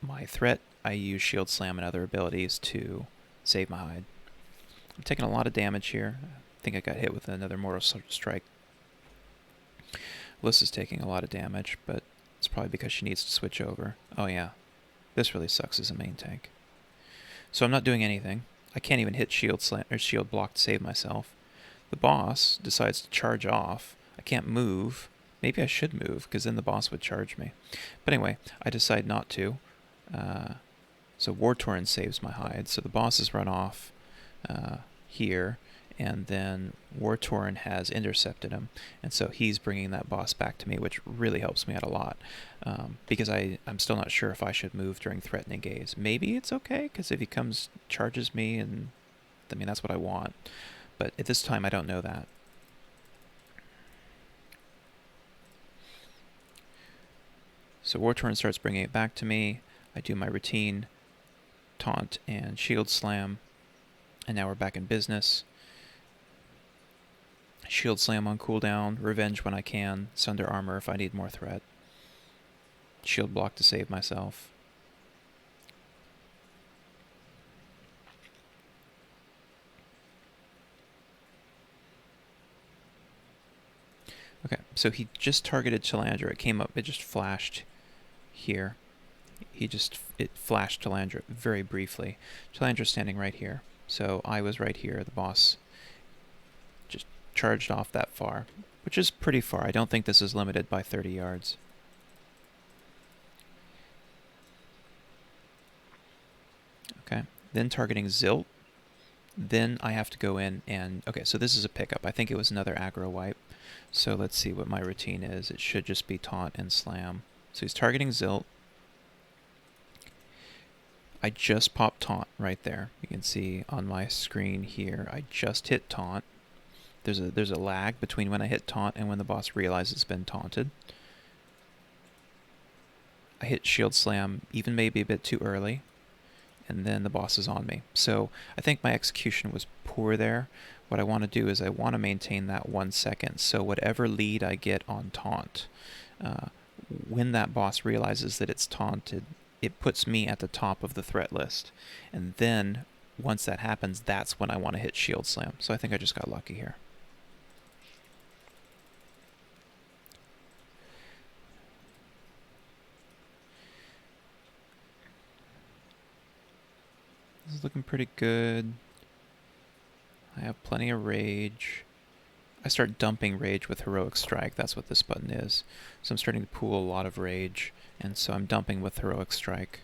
my threat, I use shield slam and other abilities to save my hide. I'm taking a lot of damage here. I think I got hit with another mortal strike. Lissa's taking a lot of damage, but it's probably because she needs to switch over. Oh yeah, this really sucks as a main tank. So I'm not doing anything. I can't even hit shield slam or shield block to save myself. The boss decides to charge off. I can't move. Maybe I should move, because then the boss would charge me. But anyway, I decide not to. So War Torrent saves my hide. So the boss has run off here, and then War Torrent has intercepted him, and so he's bringing that boss back to me, which really helps me out a lot, because I'm still not sure if I should move during Threatening Gaze. Maybe it's okay, because if he comes, charges me, and I mean, that's what I want. But at this time, I don't know that. So War Torrent starts bringing it back to me. I do my routine, taunt and shield slam, and now we're back in business. Shield slam on cooldown, revenge when I can, sunder armor if I need more threat. Shield block to save myself. Okay, so he just targeted Chalandra. It came up, it just flashed here. It flashed Chalandra very briefly. Chalandra's standing right here. So I was right here. The boss just charged off that far, which is pretty far. I don't think this is limited by 30 yards. Okay, then targeting Zilt. Then I have to go in and... Okay, so this is a pickup. I think it was another aggro wipe. So let's see what my routine is. It should just be taunt and slam. So he's targeting Zilt. I just popped taunt right there. You can see on my screen here, I just hit taunt. There's a lag between when I hit taunt and when the boss realizes it's been taunted. I hit shield slam, even maybe a bit too early, and then the boss is on me. So I think my execution was poor there. What I want to do is I want to maintain that 1 second. So whatever lead I get on taunt, when that boss realizes that it's taunted, it puts me at the top of the threat list. And then once that happens, that's when I want to hit shield slam. So I think I just got lucky here. This is looking pretty good. I have plenty of rage. I start dumping rage with Heroic Strike. That's what this button is. So I'm starting to pool a lot of rage, and so I'm dumping with Heroic Strike.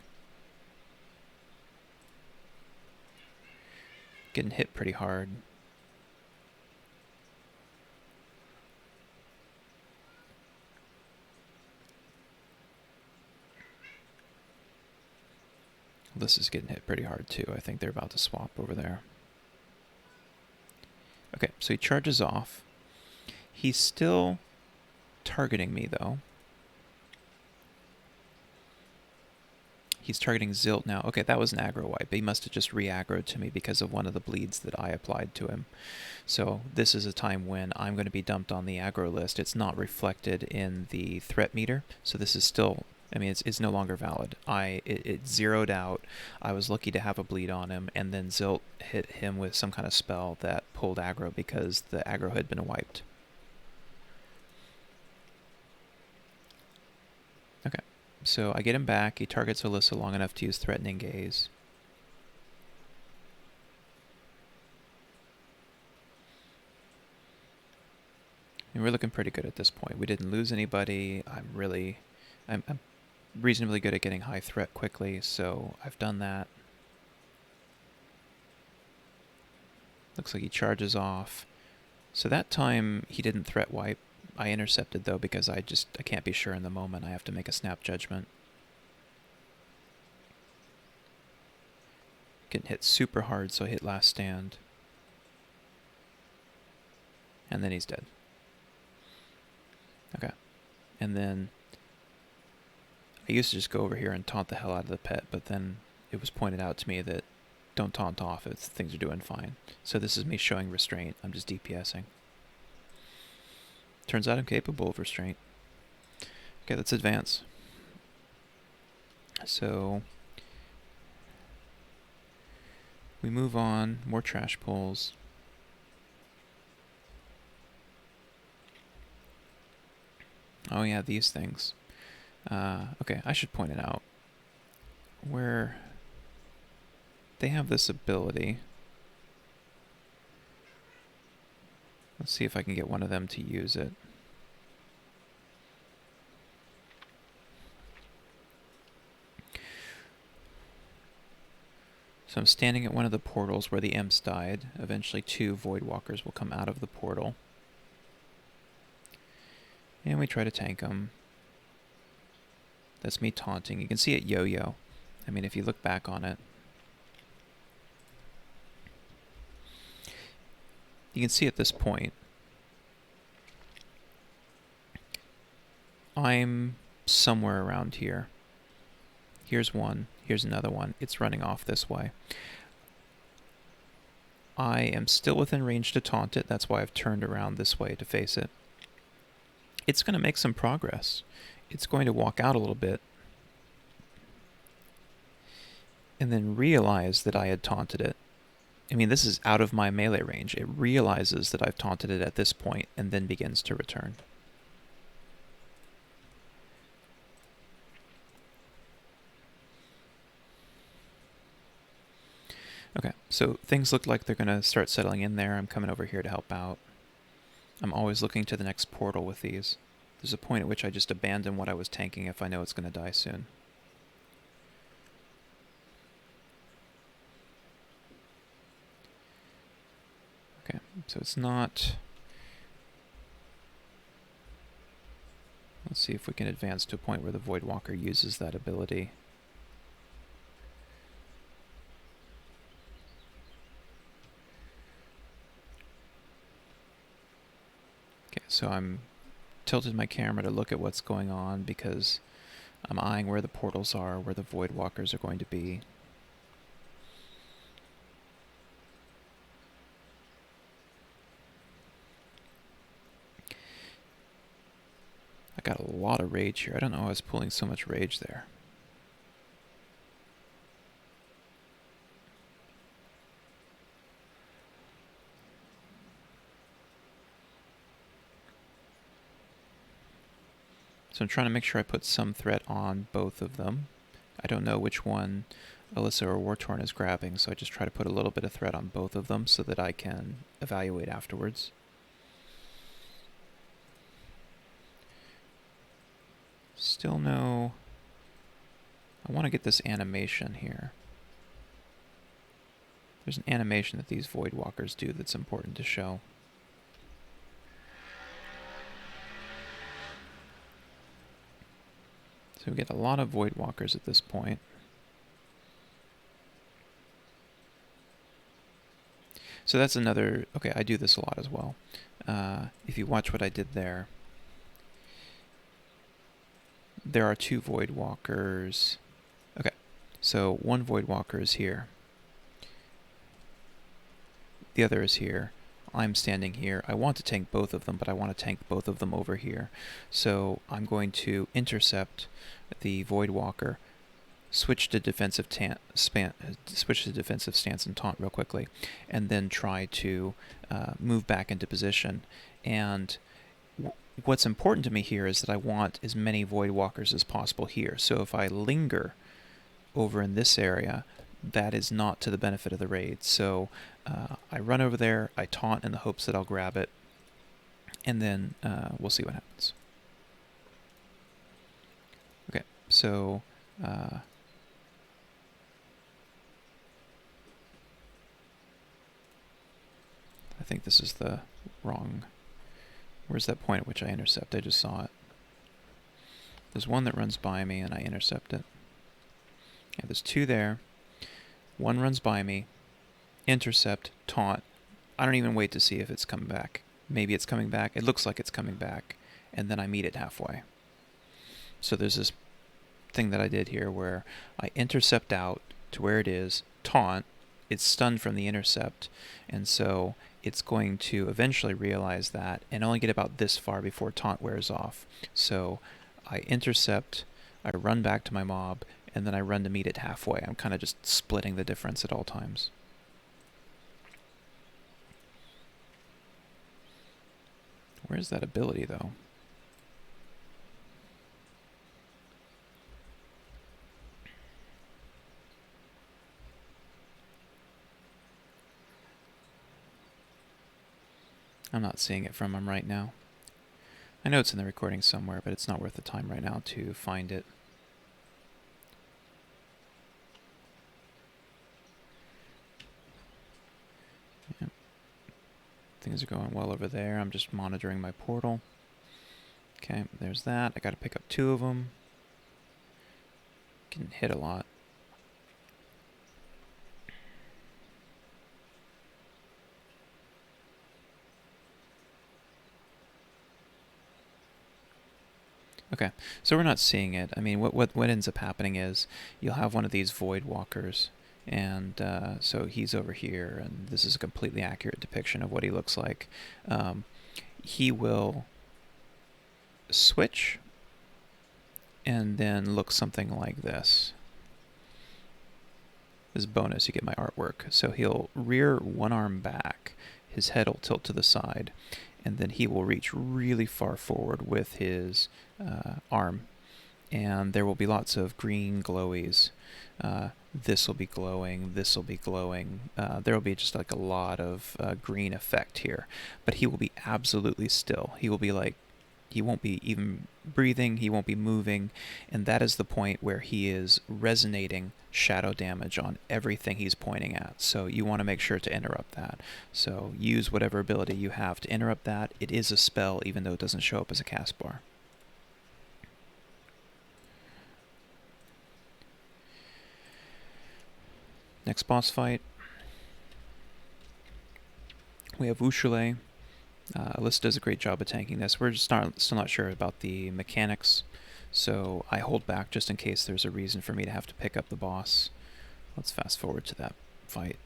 Getting hit pretty hard. This is getting hit pretty hard too. I think they're about to swap over there. Okay, so he charges off. He's still targeting me though. He's targeting Zilt now. Okay, that was an aggro wipe. He must have just re-aggroed to me because of one of the bleeds that I applied to him. So this is a time when I'm going to be dumped on the aggro list. It's not reflected in the threat meter, so this is still I mean, it's no longer valid. It zeroed out. I was lucky to have a bleed on him, and then Zilt hit him with some kind of spell that pulled aggro because the aggro had been wiped. Okay, so I get him back. He targets Alyssa long enough to use Threatening Gaze. And we're looking pretty good at this point. We didn't lose anybody. I'm reasonably good at getting high threat quickly, so I've done that. Looks like he charges off. So that time he didn't threat wipe. I intercepted though because I can't be sure in the moment. I have to make a snap judgment. Getting hit super hard, so I hit Last Stand. And then he's dead. Okay. And then I used to just go over here and taunt the hell out of the pet, but then it was pointed out to me that don't taunt off if things are doing fine. So this is me showing restraint. I'm just DPSing. Turns out I'm capable of restraint. Okay, let's advance. So we move on. More trash pulls. Oh yeah, these things. Okay, I should point it out. Where they have this ability. Let's see if I can get one of them to use it. So I'm standing at one of the portals where the imps died. Eventually 2 Voidwalkers will come out of the portal. And we try to tank them. That's me taunting. You can see it yo-yo. I mean, if you look back on it. You can see at this point, I'm somewhere around here. Here's one. Here's another one. It's running off this way. I am still within range to taunt it. That's why I've turned around this way to face it. It's going to make some progress. It's going to walk out a little bit and then realize that I had taunted it. I mean, this is out of my melee range. It realizes that I've taunted it at this point and then begins to return. Okay, so things look like they're going to start settling in there. I'm coming over here to help out. I'm always looking to the next portal with these. There's a point at which I just abandon what I was tanking if I know it's going to die soon. Okay, so it's not... Let's see if we can advance to a point where the Voidwalker uses that ability. Okay, so I'm tilted my camera to look at what's going on because I'm eyeing where the portals are, where the Voidwalkers are going to be. I got a lot of rage here. I don't know how I was pulling so much rage there. So I'm trying to make sure I put some threat on both of them. I don't know which one Alyssa or Wartorn is grabbing, so I just try to put a little bit of threat on both of them so that I can evaluate afterwards. Still no... I want to get this animation here. There's an animation that these Voidwalkers do that's important to show. So we get a lot of Voidwalkers at this point. So that's another... Okay, I do this a lot as well. If you watch what I did there, there are 2 Voidwalkers. Okay, so one Voidwalker is here. The other is here. I'm standing here. I want to tank both of them, but I want to tank both of them over here. So I'm going to intercept the Voidwalker, switch to defensive stance and taunt real quickly, and then try to move back into position. And what's important to me here is that I want as many Voidwalkers as possible here. So if I linger over in this area, that is not to the benefit of the raid. So I run over there, I taunt in the hopes that I'll grab it, and then we'll see what happens. Okay, so I think this is the wrong... Where's that point at which I intercept? I just saw it. There's one that runs by me and I intercept it. Yeah, there's two there. One runs by me, intercept, taunt. I don't even wait to see if it's coming back. Maybe it's coming back. It looks like it's coming back. And then I meet it halfway. So there's this thing that I did here where I intercept out to where it is, taunt, it's stunned from the intercept, and so it's going to eventually realize that and only get about this far before taunt wears off. So I intercept, I run back to my mob, and then I run to meet it halfway. I'm kind of just splitting the difference at all times. Where's that ability, though? I'm not seeing it from him right now. I know it's in the recording somewhere, but it's not worth the time right now to find it. Yep. Things are going well over there. I'm just monitoring my portal. Okay, there's that. I got to pick up two of them. Can hit a lot. Okay, so we're not seeing it. I mean, what ends up happening is you'll have one of these Void Walkers, and so he's over here, and this is a completely accurate depiction of what he looks like. He will switch and then look something like this. As bonus, you get my artwork. So he'll rear one arm back, his head will tilt to the side, and then he will reach really far forward with his arm, and there will be lots of green glowies. This will be glowing, this will be glowing. There will be just like a lot of green effect here, but he will be absolutely still. He will be like, he won't be even breathing, he won't be moving, and that is the point where he is resonating shadow damage on everything he's pointing at. So you want to make sure to interrupt that. So use whatever ability you have to interrupt that. It is a spell, even though it doesn't show up as a cast bar. Next boss fight, we have Wushoolay. Alyssa does a great job of tanking this. We're just still not sure about the mechanics, so I hold back just in case there's a reason for me to have to pick up the boss. Let's fast forward to that fight.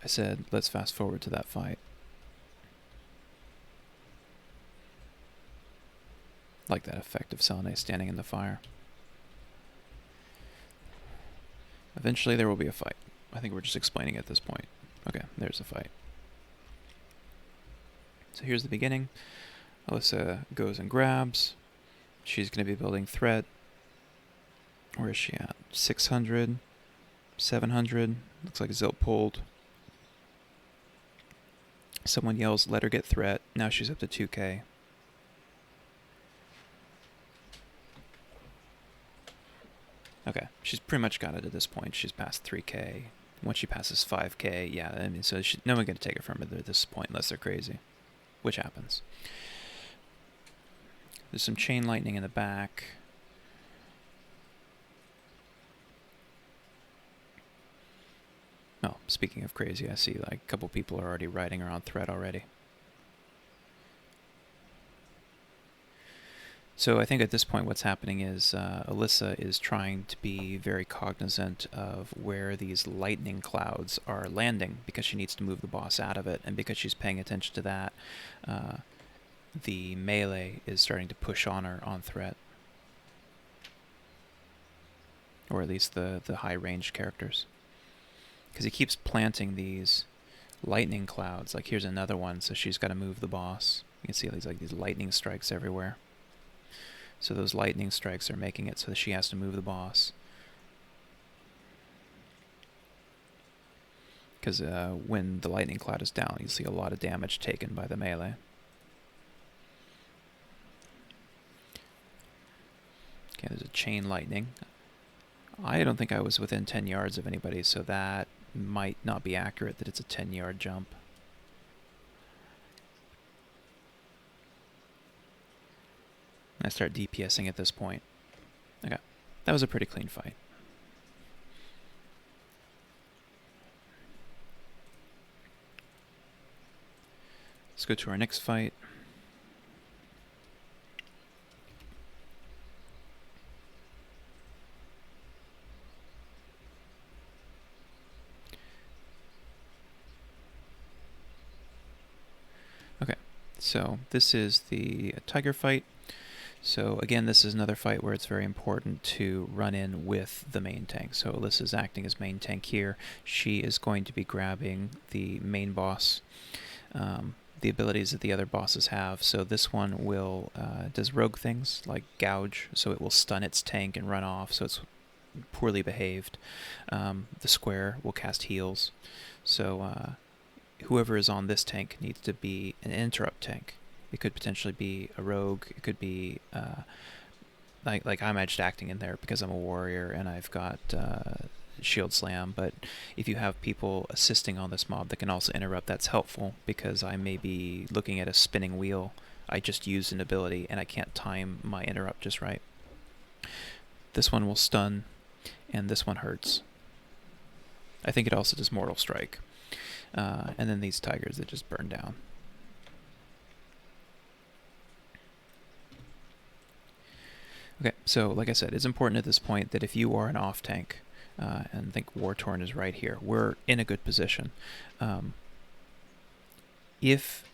I said, let's fast forward to that fight. Like that effect of Selene standing in the fire. Eventually there will be a fight. I think we're just explaining at this point. Okay, there's the fight. So here's the beginning. Alyssa goes and grabs. She's going to be building threat. Where is she at? 600? 700? Looks like Zilt pulled. Someone yells, let her get threat. Now she's up to 2k. Okay, she's pretty much got it at this point. She's past 3k. Once she passes 5k, yeah, I mean, so no one can take it from her at this point unless they're crazy, which happens. There's some chain lightning in the back. Oh, speaking of crazy, I see like a couple people are already riding around threat already. So I think at this point what's happening is Alyssa is trying to be very cognizant of where these lightning clouds are landing because she needs to move the boss out of it, and because she's paying attention to that, the melee is starting to push on her on threat. Or at least the high-range characters. Because he keeps planting these lightning clouds. Like here's another one, so she's got to move the boss. You can see these lightning strikes everywhere. So those lightning strikes are making it so that she has to move the boss. Because when the lightning cloud is down, you see a lot of damage taken by the melee. Okay, there's a chain lightning. I don't think I was within 10 yards of anybody, so that might not be accurate that it's a 10-yard jump. I start DPSing at this point. Okay, that was a pretty clean fight. Let's go to our next fight. Okay, so this is the tiger fight. So again, this is another fight where it's very important to run in with the main tank. So Alyssa's acting as main tank here. She is going to be grabbing the main boss, the abilities that the other bosses have. So this one will does rogue things like gouge, so it will stun its tank and run off, so it's poorly behaved. The square will cast heals. So whoever is on this tank needs to be an interrupt tank. It could potentially be a rogue. It could be like I'm edged acting in there because I'm a warrior and I've got shield slam. But if you have people assisting on this mob that can also interrupt, that's helpful because I may be looking at a spinning wheel. I just used an ability and I can't time my interrupt just right. This one will stun, and this one hurts. I think it also does mortal strike. And then these tigers that just burn down. Okay, so like I said, it's important at this point that if you are an off-tank, and I think War-Torn is right here, we're in a good position. If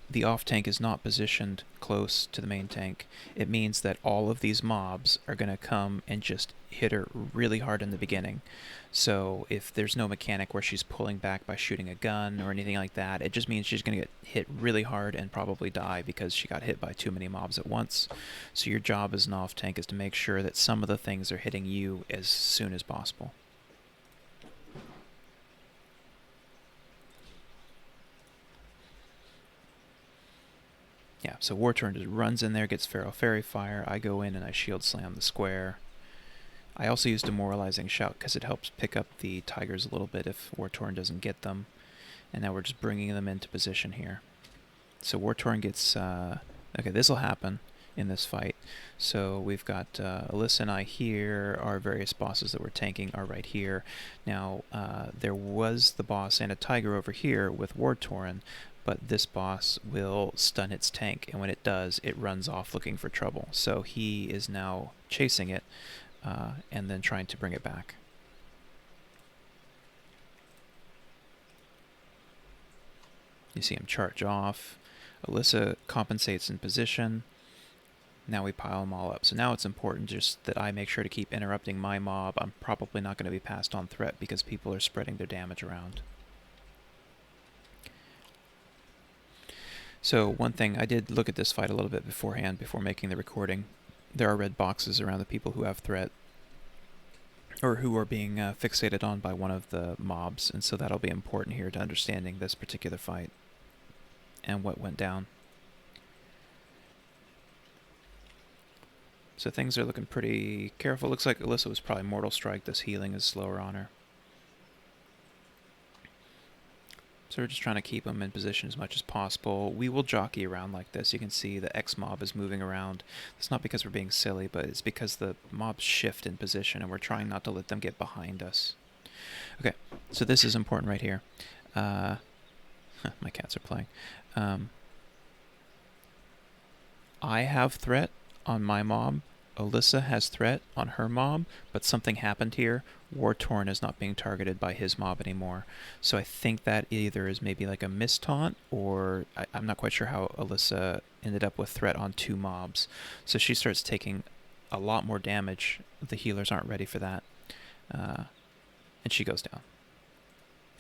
the off-tank is not positioned close to the main tank, it means that all of these mobs are going to come and just hit her really hard in the beginning. So if there's no mechanic where she's pulling back by shooting a gun or anything like that, it just means she's going to get hit really hard and probably die because she got hit by too many mobs at once. So your job as an off-tank is to make sure that some of the things are hitting you as soon as possible. Yeah, so War-Torn just runs in there, gets Feral Fairy Fire. I go in and I shield slam the square. I also use Demoralizing Shout because it helps pick up the tigers a little bit if War-Torn doesn't get them. And now we're just bringing them into position here. So War-Torn gets... okay, this will happen in this fight. So we've got Alyssa and I here. Our various bosses that we're tanking are right here. Now, there was the boss and a tiger over here with War-Torn, but this boss will stun its tank, and when it does, it runs off looking for trouble. So he is now chasing it, and then trying to bring it back. You see him charge off. Alyssa compensates in position. Now we pile them all up. So now it's important just that I make sure to keep interrupting my mob. I'm probably not going to be passed on threat because people are spreading their damage around. So one thing, I did look at this fight a little bit beforehand, before making the recording. There are red boxes around the people who have threat, or who are being fixated on by one of the mobs, and so that'll be important here to understanding this particular fight and what went down. So things are looking pretty careful. Looks like Alyssa was probably Mortal Strike. This healing is slower on her. So we're just trying to keep them in position as much as possible. We will jockey around like this. You can see the X mob is moving around. It's not because we're being silly, but it's because the mobs shift in position, and we're trying not to let them get behind us. Okay, so this is important right here. My cats are playing. I have threat. on my mob. Alyssa has threat on her mob, but something happened here. War-Torn is not being targeted by his mob anymore. So I think that either is maybe like a mistaunt, or I'm not quite sure how Alyssa ended up with threat on 2 mobs. So she starts taking a lot more damage. The healers aren't ready for that. And she goes down.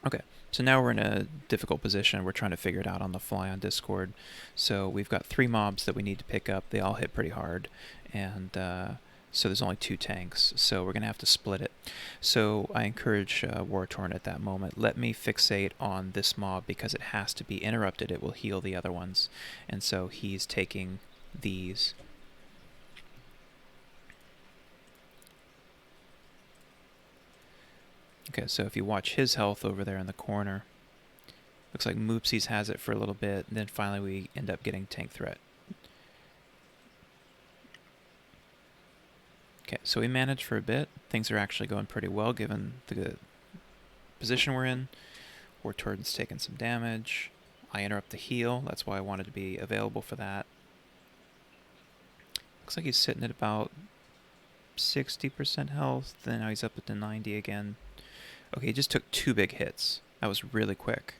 Okay, so now we're in a difficult position. We're trying to figure it out on the fly on Discord. So we've got 3 mobs that we need to pick up. They all hit pretty hard, and so there's only 2 tanks. So we're going to have to split it. So I encourage War-Torn at that moment, let me fixate on this mob because it has to be interrupted. It will heal the other ones. And so he's taking these. Okay, so if you watch his health over there in the corner, looks like Moopsies has it for a little bit, and then finally we end up getting tank threat. Okay, so we managed for a bit. Things are actually going pretty well given the position we're in. War-Torn's taking some damage. I interrupt the heal, that's why I wanted to be available for that. Looks like he's sitting at about 60% health, then now he's up to 90 again. Okay, he just took 2 big hits. That was really quick.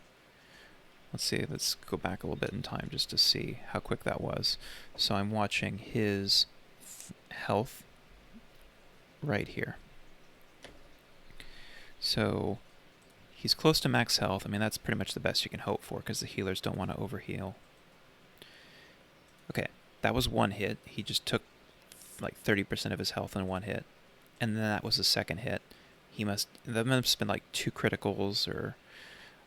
Let's see, let's go back a little bit in time just to see how quick that was. So I'm watching his health right here. So he's close to max health. I mean, that's pretty much the best you can hope for because the healers don't want to overheal. Okay, that was 1 hit. He just took like 30% of his health in 1 hit. And then that was the 2nd hit. That must have been like 2 criticals, or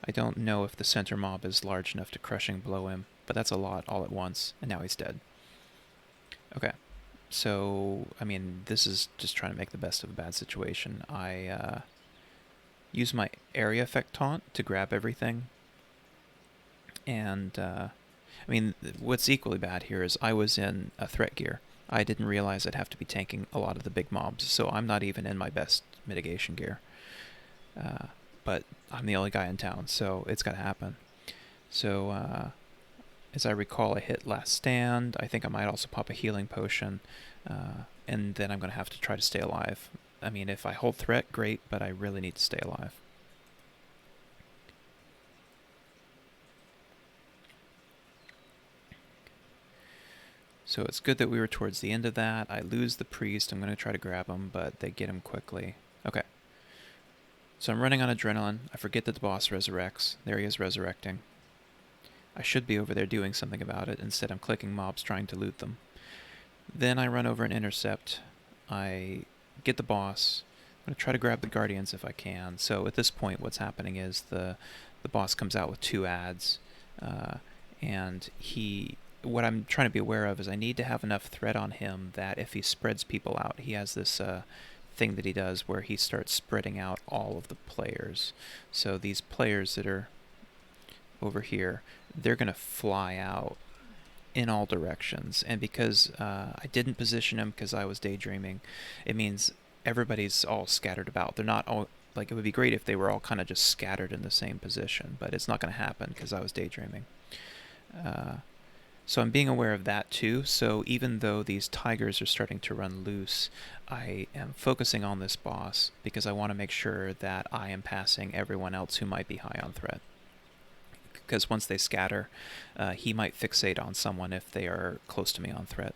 I don't know if the center mob is large enough to crushing blow him, but that's a lot all at once, and now he's dead. Okay, so, I mean, this is just trying to make the best of a bad situation. I use my area effect taunt to grab everything, and, I mean, what's equally bad here is I was in a threat gear. I didn't realize I'd have to be tanking a lot of the big mobs, so I'm not even in my best mitigation gear. But I'm the only guy in town, so it's got to happen. So, as I recall, I hit Last Stand. I think I might also pop a healing potion, and then I'm going to have to try to stay alive. I mean, if I hold threat, great, but I really need to stay alive. So it's good that we were towards the end of that. I lose the priest. I'm going to try to grab him, but they get him quickly. Okay. So I'm running on adrenaline. I forget that the boss resurrects. There he is resurrecting. I should be over there doing something about it. Instead, I'm clicking mobs trying to loot them. Then I run over and intercept. I get the boss. I'm going to try to grab the guardians if I can. So at this point, what's happening is the boss comes out with 2 ads, and what I'm trying to be aware of is I need to have enough threat on him that if he spreads people out, he has this thing that he does where he starts spreading out all of the players. So these players that are over here, they're going to fly out in all directions. And because I didn't position them because I was daydreaming, it means everybody's all scattered about. They're not all, like, it would be great if they were all kind of just scattered in the same position, but it's not going to happen because I was daydreaming. So I'm being aware of that too. So even though these tigers are starting to run loose, I am focusing on this boss because I want to make sure that I am passing everyone else who might be high on threat. Because once they scatter, he might fixate on someone if they are close to me on threat.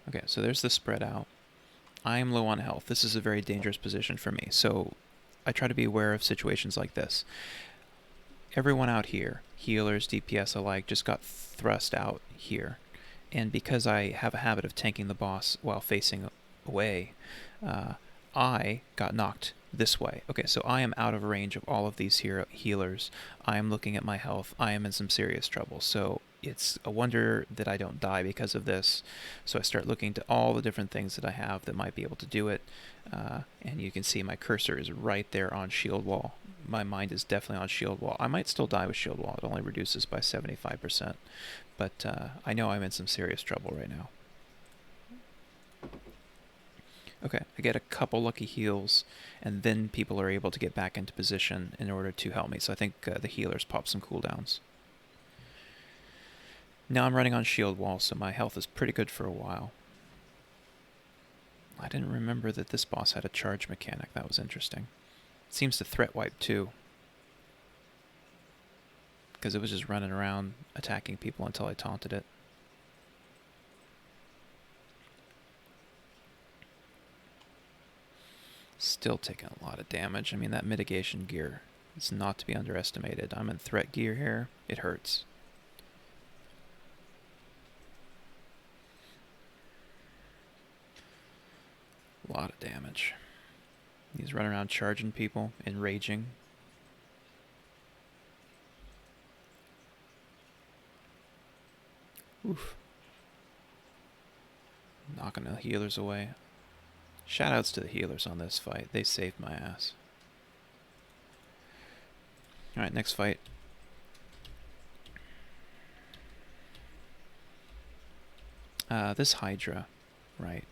Okay, so there's the spread out. I am low on health. This is a very dangerous position for me. So I try to be aware of situations like this. Everyone out here, healers, DPS alike, just got thrust out here. And because I have a habit of tanking the boss while facing away, I got knocked this way. Okay, so I am out of range of all of these healers. I am looking at my health. I am in some serious trouble. So it's a wonder that I don't die because of this. So I start looking to all the different things that I have that might be able to do it. And you can see my cursor is right there on shield wall. My mind is definitely on shield wall. I might still die with shield wall. It only reduces by 75%. But I know I'm in some serious trouble right now. Okay, I get a couple lucky heals, and then people are able to get back into position in order to help me. So I think the healers pop some cooldowns. Now I'm running on shield wall, so my health is pretty good for a while. I didn't remember that this boss had a charge mechanic. That was interesting. It seems to threat wipe too, because it was just running around attacking people until I taunted it. Still taking a lot of damage. I mean, that mitigation gear is not to be underestimated. I'm in threat gear here. It hurts. A lot of damage. He's running around charging people, enraging. Oof. Knocking the healers away. Shoutouts to the healers on this fight. They saved my ass. Alright, next fight. This Hydra. Right.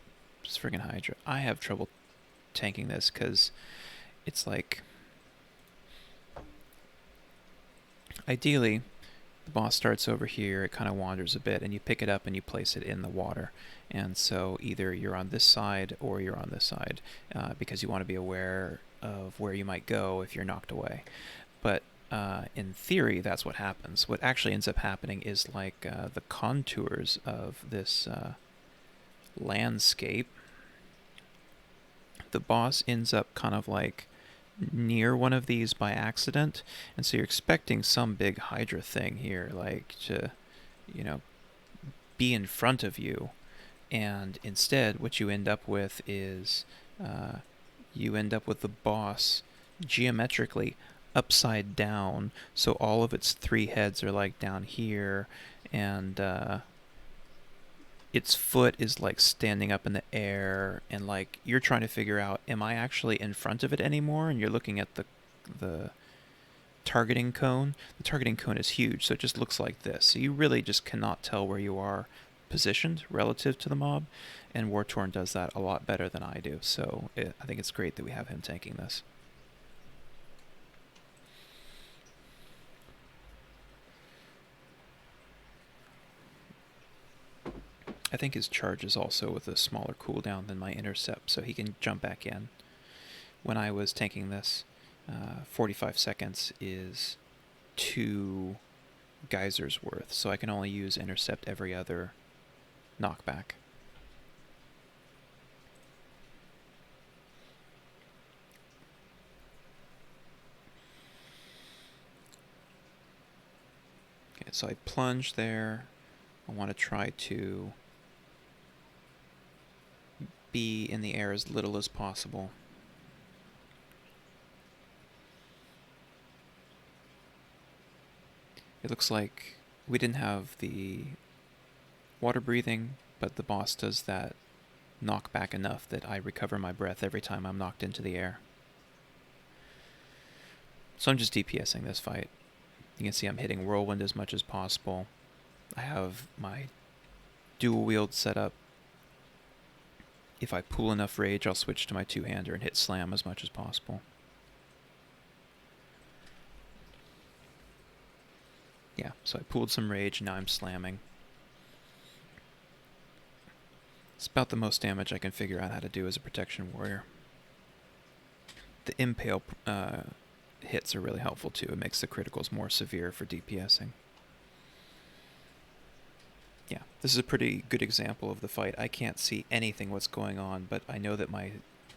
Just friggin' Hydra. I have trouble tanking this because it's like... Ideally, the boss starts over here, it kind of wanders a bit, and you pick it up and you place it in the water. And so either you're on this side or you're on this side, because you want to be aware of where you might go if you're knocked away. But in theory, that's what happens. What actually ends up happening is like the contours of this landscape. The boss ends up kind of like near one of these by accident, and so you're expecting some big Hydra thing here, like to, you know, be in front of you, and instead what you end up with is you end up with the boss geometrically upside down, so all of its three heads are like down here, and its foot is like standing up in the air, and like you're trying to figure out, am I actually in front of it anymore? And you're looking at the targeting cone. The targeting cone is huge, so it just looks like this. So you really just cannot tell where you are positioned relative to the mob, and Wartorn does that a lot better than I do. So I think it's great that we have him tanking this. I think his charge is also with a smaller cooldown than my intercept, so he can jump back in. When I was tanking this, 45 seconds is 2 geysers worth, so I can only use intercept every other knockback. Okay, so I plunge there. I want to try to be in the air as little as possible. It looks like we didn't have the water breathing, but the boss does that knockback enough that I recover my breath every time I'm knocked into the air. So I'm just DPSing this fight. You can see I'm hitting Whirlwind as much as possible. I have my dual wield set up. If I pull enough rage, I'll switch to my two-hander and hit slam as much as possible. Yeah, so I pulled some rage, and now I'm slamming. It's about the most damage I can figure out how to do as a protection warrior. The Impale hits are really helpful too. It makes the criticals more severe for DPSing. Yeah, this is a pretty good example of the fight. I can't see anything what's going on, but I know that my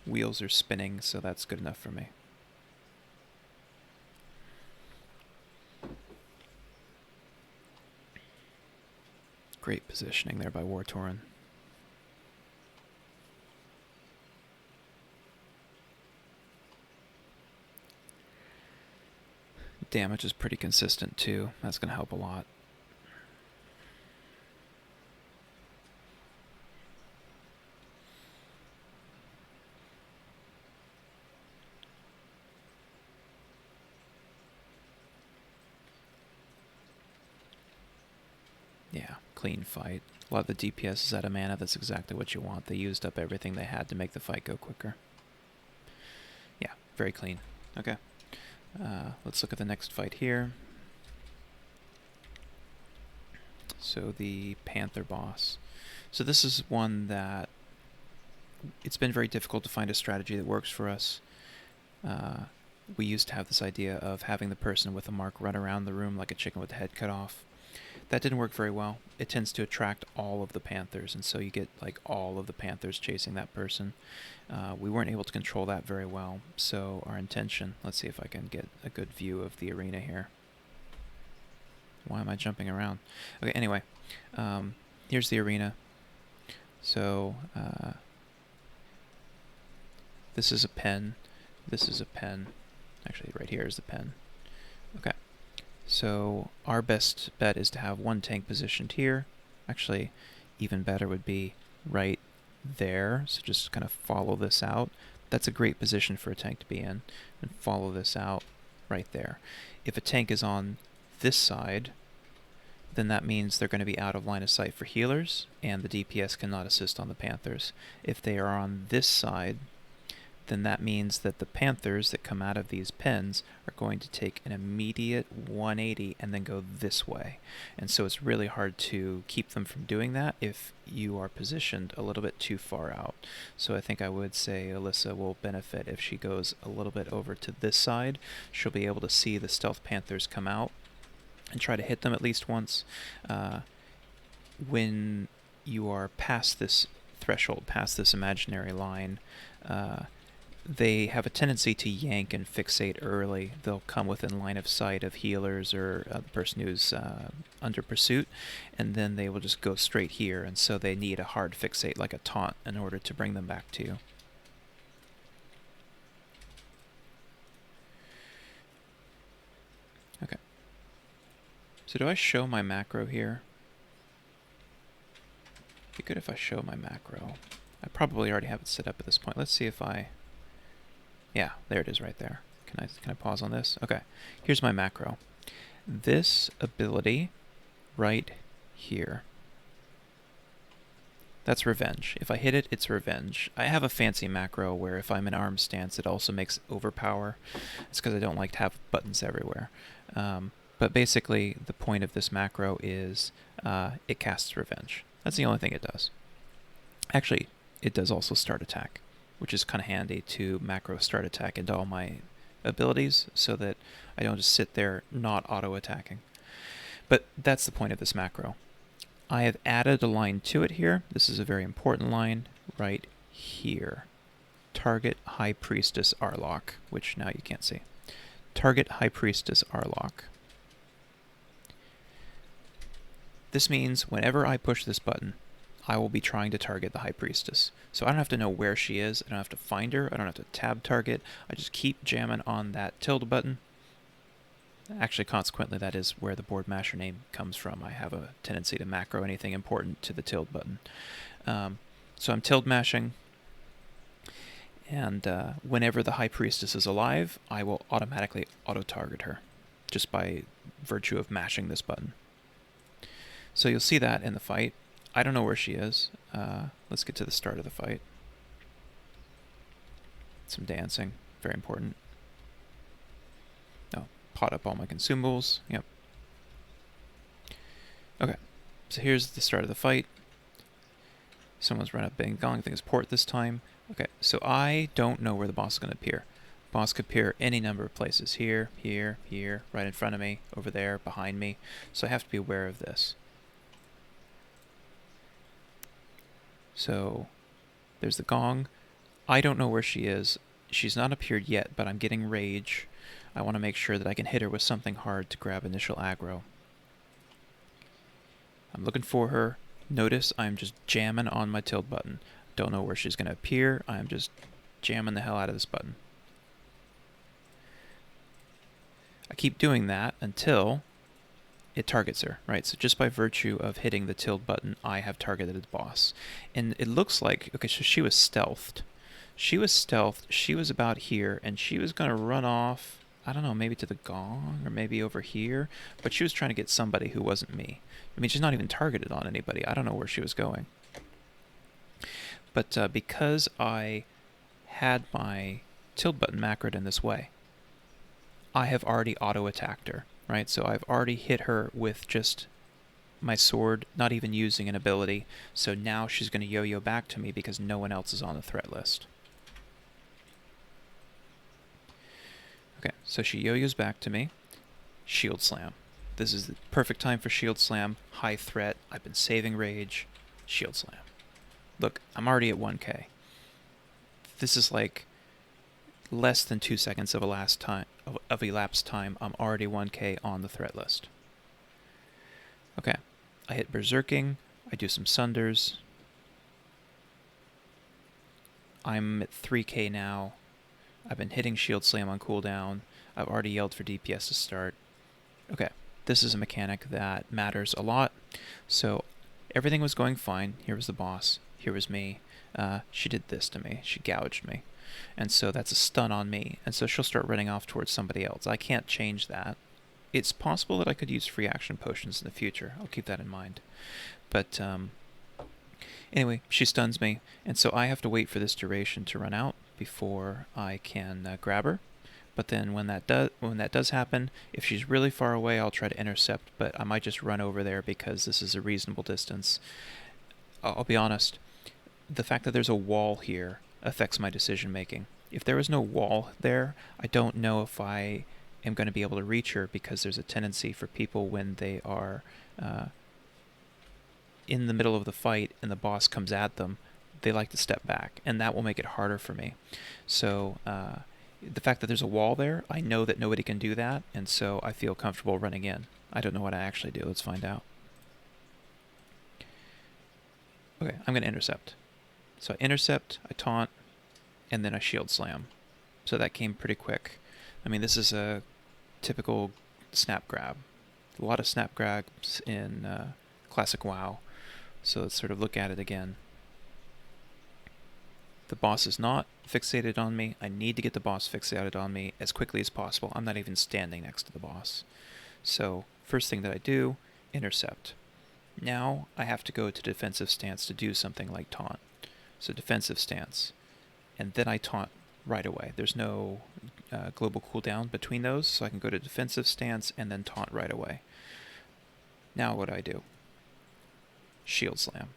wheels are spinning, so that's good enough for me. Great positioning there by Wartorn. Damage is pretty consistent too. That's going to help a lot. Yeah, clean fight. A lot of the DPS is out of mana. That's exactly what you want. They used up everything they had to make the fight go quicker. Yeah, very clean. Okay. Let's look at the next fight here. So the Panther boss. So this is one that it's been very difficult to find a strategy that works for us. We used to have this idea of having the person with a mark run around the room like a chicken with the head cut off. That didn't work very well. It tends to attract all of the Panthers, and so you get like all of the Panthers chasing that person. We weren't able to control that very well, so our intention, let's see if I can get a good view of the arena here. Why am I jumping around? Okay, anyway, here's the arena. So this is a pen. This is a pen. Actually, right here is the pen. Okay. So our best bet is to have one tank positioned here. Actually, even better would be right there. So just kind of follow this out. That's a great position for a tank to be in. And follow this out right there. If a tank is on this side, then that means they're going to be out of line of sight for healers, and the DPS cannot assist on the Panthers. If they are on this side, then that means that the Panthers that come out of these pens are going to take an immediate 180 and then go this way. And so it's really hard to keep them from doing that if you are positioned a little bit too far out. So I think I would say Alyssa will benefit if she goes a little bit over to this side. She'll be able to see the Stealth Panthers come out and try to hit them at least once. When you are past this threshold, past this imaginary line, they have a tendency to yank and fixate early. They'll come within line of sight of healers or the person who's under pursuit, and then they will just go straight here, and so they need a hard fixate, like a taunt, in order to bring them back to you. Okay. So do I show my macro here? It'd be good if I show my macro. I probably already have it set up at this point. Let's see if I... Yeah, there it is right there. Can I pause on this? Okay, here's my macro. This ability right here. That's revenge. If I hit it, it's revenge. I have a fancy macro where if I'm in arm stance, it also makes overpower. It's because I don't like to have buttons everywhere. But basically, the point of this macro is it casts revenge. That's the only thing it does. Actually, it does also start attack, which is kind of handy to macro start attack into all my abilities so that I don't just sit there not auto-attacking. But that's the point of this macro. I have added a line to it here. This is a very important line right here. Target High Priestess Arlokk, which now you can't see. Target High Priestess Arlokk. This means whenever I push this button, I will be trying to target the High Priestess. So I don't have to know where she is. I don't have to find her. I don't have to tab target. I just keep jamming on that tilde button. Actually, consequently, that is where the board masher name comes from. I have a tendency to macro anything important to the tilde button. So I'm tilde mashing. And whenever the High Priestess is alive, I will automatically auto-target her just by virtue of mashing this button. So you'll see that in the fight. I don't know where she is. Let's get to the start of the fight. Some dancing, very important. Oh, pot up all my consumables. Yep. Okay, so here's the start of the fight. Someone's run up bang gong. I think it's port this time. Okay, so I don't know where the boss is going to appear. Boss could appear any number of places. Here, here, here, right in front of me, over there, behind me. So I have to be aware of this. So there's the gong. I don't know where she is. She's not appeared yet, but I'm getting rage. I want to make sure that I can hit her with something hard to grab initial aggro. I'm looking for her. Notice I'm just jamming on my tilde button. Don't know where she's going to appear. I'm just jamming the hell out of this button. I keep doing that until it targets her, right? So just by virtue of hitting the tilde button, I have targeted the boss. And it looks like, okay, so she was stealthed. She was stealthed, she was about here, and she was going to run off I don't know, maybe to the gong or maybe over here. But she was trying to get somebody who wasn't me. I mean, she's not even targeted on anybody. I don't know where she was going. But because I had my tilt button macroed in this way, I have already auto-attacked her, right? So I've already hit her with just my sword, not even using an ability. So now she's going to yo-yo back to me because no one else is on the threat list. Okay, so she yo-yos back to me. Shield slam. This is the perfect time for shield slam. High threat. I've been saving rage. Shield slam. Look, I'm already at 1k. This is like less than 2 seconds of elapsed time. I'm already 1k on the threat list. Okay, I hit berserking. I do some sunders. I'm at 3k now. I've been hitting shield slam on cooldown. I've already yelled for DPS to start. Okay, this is a mechanic that matters a lot. So everything was going fine. Here was the boss. Here was me. She did this to me. She gouged me. And so that's a stun on me. And so she'll start running off towards somebody else. I can't change that. It's possible that I could use free action potions in the future. I'll keep that in mind. But anyway, she stuns me. And so I have to wait for this duration to run out before I can grab her. But then when that does happen, if she's really far away, I'll try to intercept. But I might just run over there because this is a reasonable distance. I'll be honest. The fact that there's a wall here affects my decision making. If there was no wall there, I don't know if I am going to be able to reach her because there's a tendency for people when they are in the middle of the fight and the boss comes at them, they like to step back, and that will make it harder for me. So the fact that there's a wall there, I know that nobody can do that, and so I feel comfortable running in. I don't know what I actually do. Let's find out. Okay, I'm going to intercept. So I intercept, I taunt, and then I shield slam. So that came pretty quick. I mean, this is a typical snap grab. A lot of snap grabs in classic WoW. So let's sort of look at it again. The boss is not fixated on me. I need to get the boss fixated on me as quickly as possible. I'm not even standing next to the boss. So first thing that I do, intercept. Now I have to go to defensive stance to do something like taunt. So defensive stance. And then I taunt right away. There's no global cooldown between those, so I can go to defensive stance and then taunt right away. Now what do I do? Shield slam.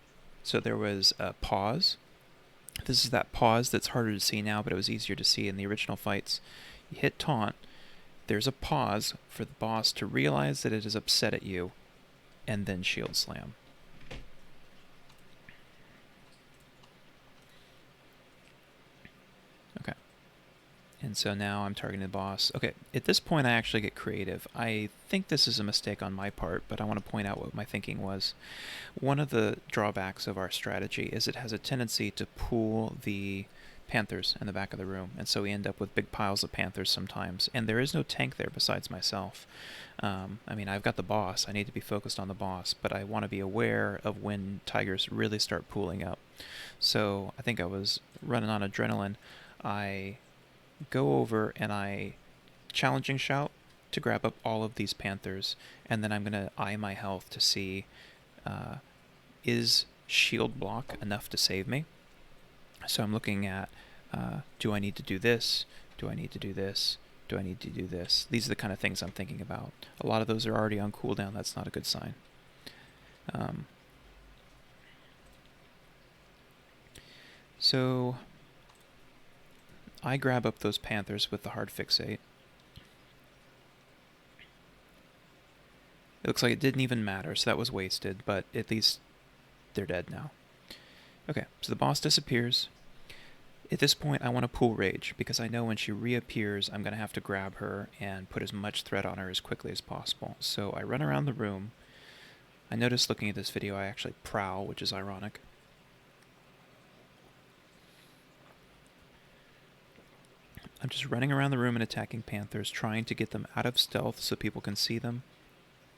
So there was a pause. This is that pause that's harder to see now, but it was easier to see in the original fights. You hit taunt. There's a pause for the boss to realize that it is upset at you, and then shield slam. Okay. And so now I'm targeting the boss. Okay, at this point I actually get creative. I think this is a mistake on my part, but I want to point out what my thinking was. One of the drawbacks of our strategy is it has a tendency to pool the panthers in the back of the room, and so we end up with big piles of panthers sometimes, and there is no tank there besides myself. I mean, I've got the boss. I need to be focused on the boss, but I want to be aware of when tigers really start pooling up. So I think I was running on adrenaline. I go over and I challenging shout to grab up all of these panthers, and then I'm going to eye my health to see is shield block enough to save me. So I'm looking at do I need to do this? Do I need to do this? Do I need to do this? These are the kind of things I'm thinking about. A lot of those are already on cooldown. That's not a good sign. So I grab up those panthers with the hard fixate. It looks like it didn't even matter, so that was wasted, but at least they're dead now. Okay, so the boss disappears. At this point, I want to pull rage, because I know when she reappears, I'm going to have to grab her and put as much threat on her as quickly as possible. So I run around the room. I noticed looking at this video, I actually prowl, which is ironic. I'm just running around the room and attacking panthers, trying to get them out of stealth so people can see them.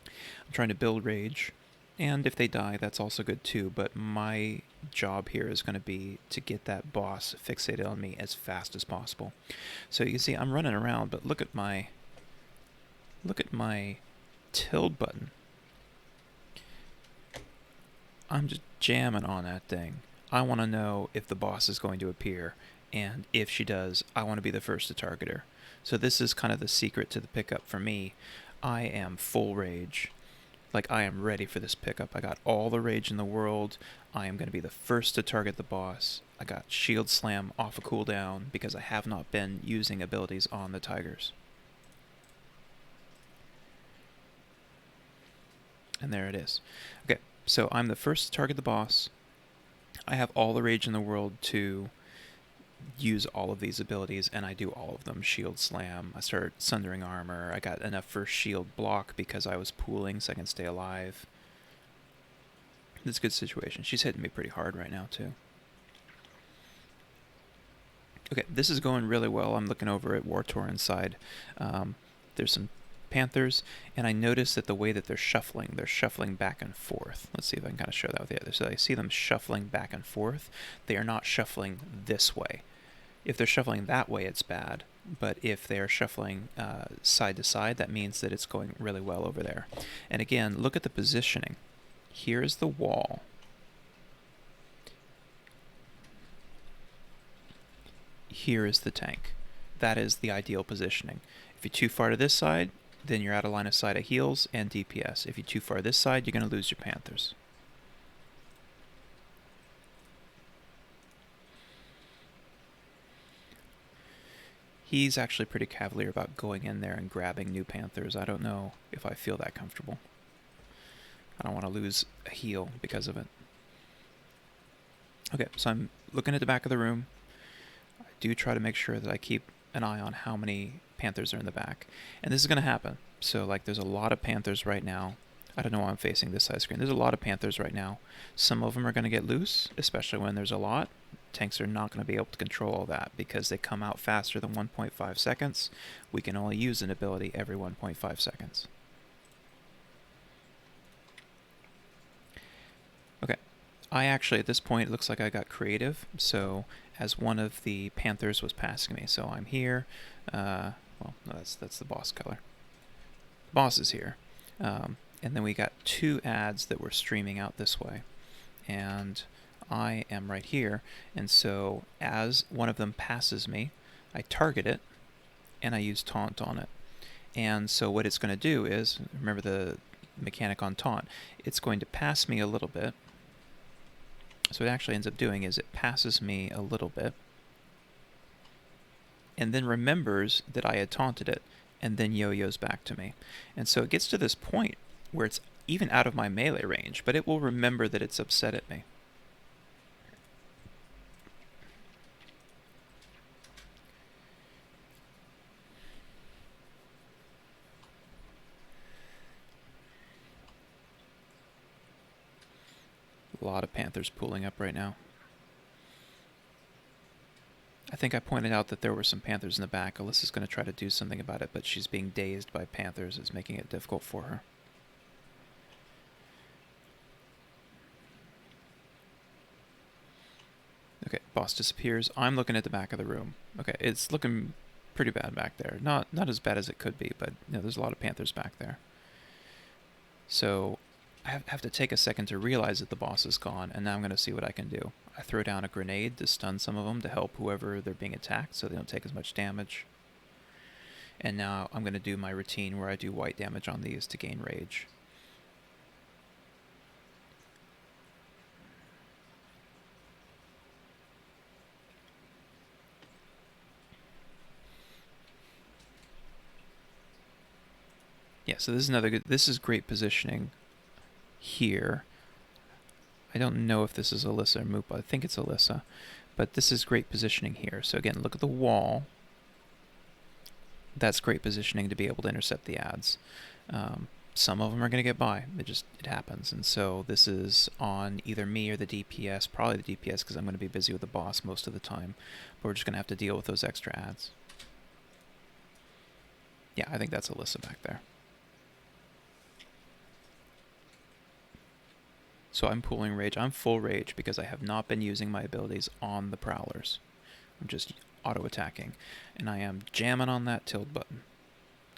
I'm trying to build rage, and if they die, that's also good too, but my job here is going to be to get that boss fixated on me as fast as possible. So you can see I'm running around, but look at my Look at my tilde button. I'm just jamming on that thing. I want to know if the boss is going to appear, and if she does, I want to be the first to target her. So this is kind of the secret to the pickup for me. I am full rage. Like, I am ready for this pickup. I got all the rage in the world. I am going to be the first to target the boss. I got Shield Slam off a cooldown because I have not been using abilities on the tigers. And there it is. Okay, so I'm the first to target the boss. I have all the rage in the world to use all of these abilities, and I do all of them. Shield Slam, I start Sundering Armor, I got enough for Shield Block because I was pooling so I can stay alive. It's a good situation. She's hitting me pretty hard right now, too. Okay, this is going really well. I'm looking over at War Torrent's side. There's some Panthers, and I notice that the way that they're shuffling back and forth. Let's see if I can kind of show that with the other. So I see them shuffling back and forth. They are not shuffling this way. If they're shuffling that way, it's bad. But if they are shuffling side to side, that means that it's going really well over there. And again, look at the positioning. Here's the wall. Here is the tank. That is the ideal positioning. If you're too far to this side, then you're out of line of sight of heals and DPS. If you're too far this side, you're going to lose your Panthers. He's actually pretty cavalier about going in there and grabbing new Panthers. I don't know if I feel that comfortable. I don't want to lose a heal because of it. Okay, so I'm looking at the back of the room. I do try to make sure that I keep an eye on how many Panthers are in the back. And this is going to happen. So, like, there's a lot of Panthers right now. I don't know why I'm facing this side screen. There's a lot of Panthers right now. Some of them are going to get loose, especially when there's a lot. Tanks are not going to be able to control all that because they come out faster than 1.5 seconds. We can only use an ability every 1.5 seconds. Okay. I actually, at this point, it looks like I got creative. So, as one of the Panthers was passing me. So I'm here. Well, no, that's the boss color. The boss is here. And then we got two ads that were streaming out this way. And I am right here. And so as one of them passes me, I target it, and I use taunt on it. And so what it's going to do is, remember the mechanic on taunt, it's going to pass me a little bit. So what it actually ends up doing is it passes me a little bit, and then remembers that I had taunted it, and then yo-yos back to me. And so it gets to this point where it's even out of my melee range, but it will remember that it's upset at me. A lot of Panthers pooling up right now. I think I pointed out that there were some Panthers in the back. Alyssa's going to try to do something about it, but she's being dazed by Panthers. It's making it difficult for her. Okay, boss disappears. I'm looking at the back of the room. Okay, it's looking pretty bad back there. Not as bad as it could be, but you know, there's a lot of Panthers back there. So I have to take a second to realize that the boss is gone, and now I'm going to see what I can do. I throw down a grenade to stun some of them to help whoever they're being attacked so they don't take as much damage. And now I'm going to do my routine where I do white damage on these to gain rage. Yeah, so this is another good, this is great positioning here. I don't know if this is Alyssa or Moopa. I think it's Alyssa. But this is great positioning here. So again, look at the wall. That's great positioning to be able to intercept the ads. Some of them are going to get by. It happens. And so this is on either me or the DPS. Probably the DPS because I'm going to be busy with the boss most of the time. But we're just going to have to deal with those extra ads. Yeah, I think that's Alyssa back there. So I'm pulling rage. I'm full rage because I have not been using my abilities on the prowlers. I'm just auto-attacking. And I am jamming on that tilt button.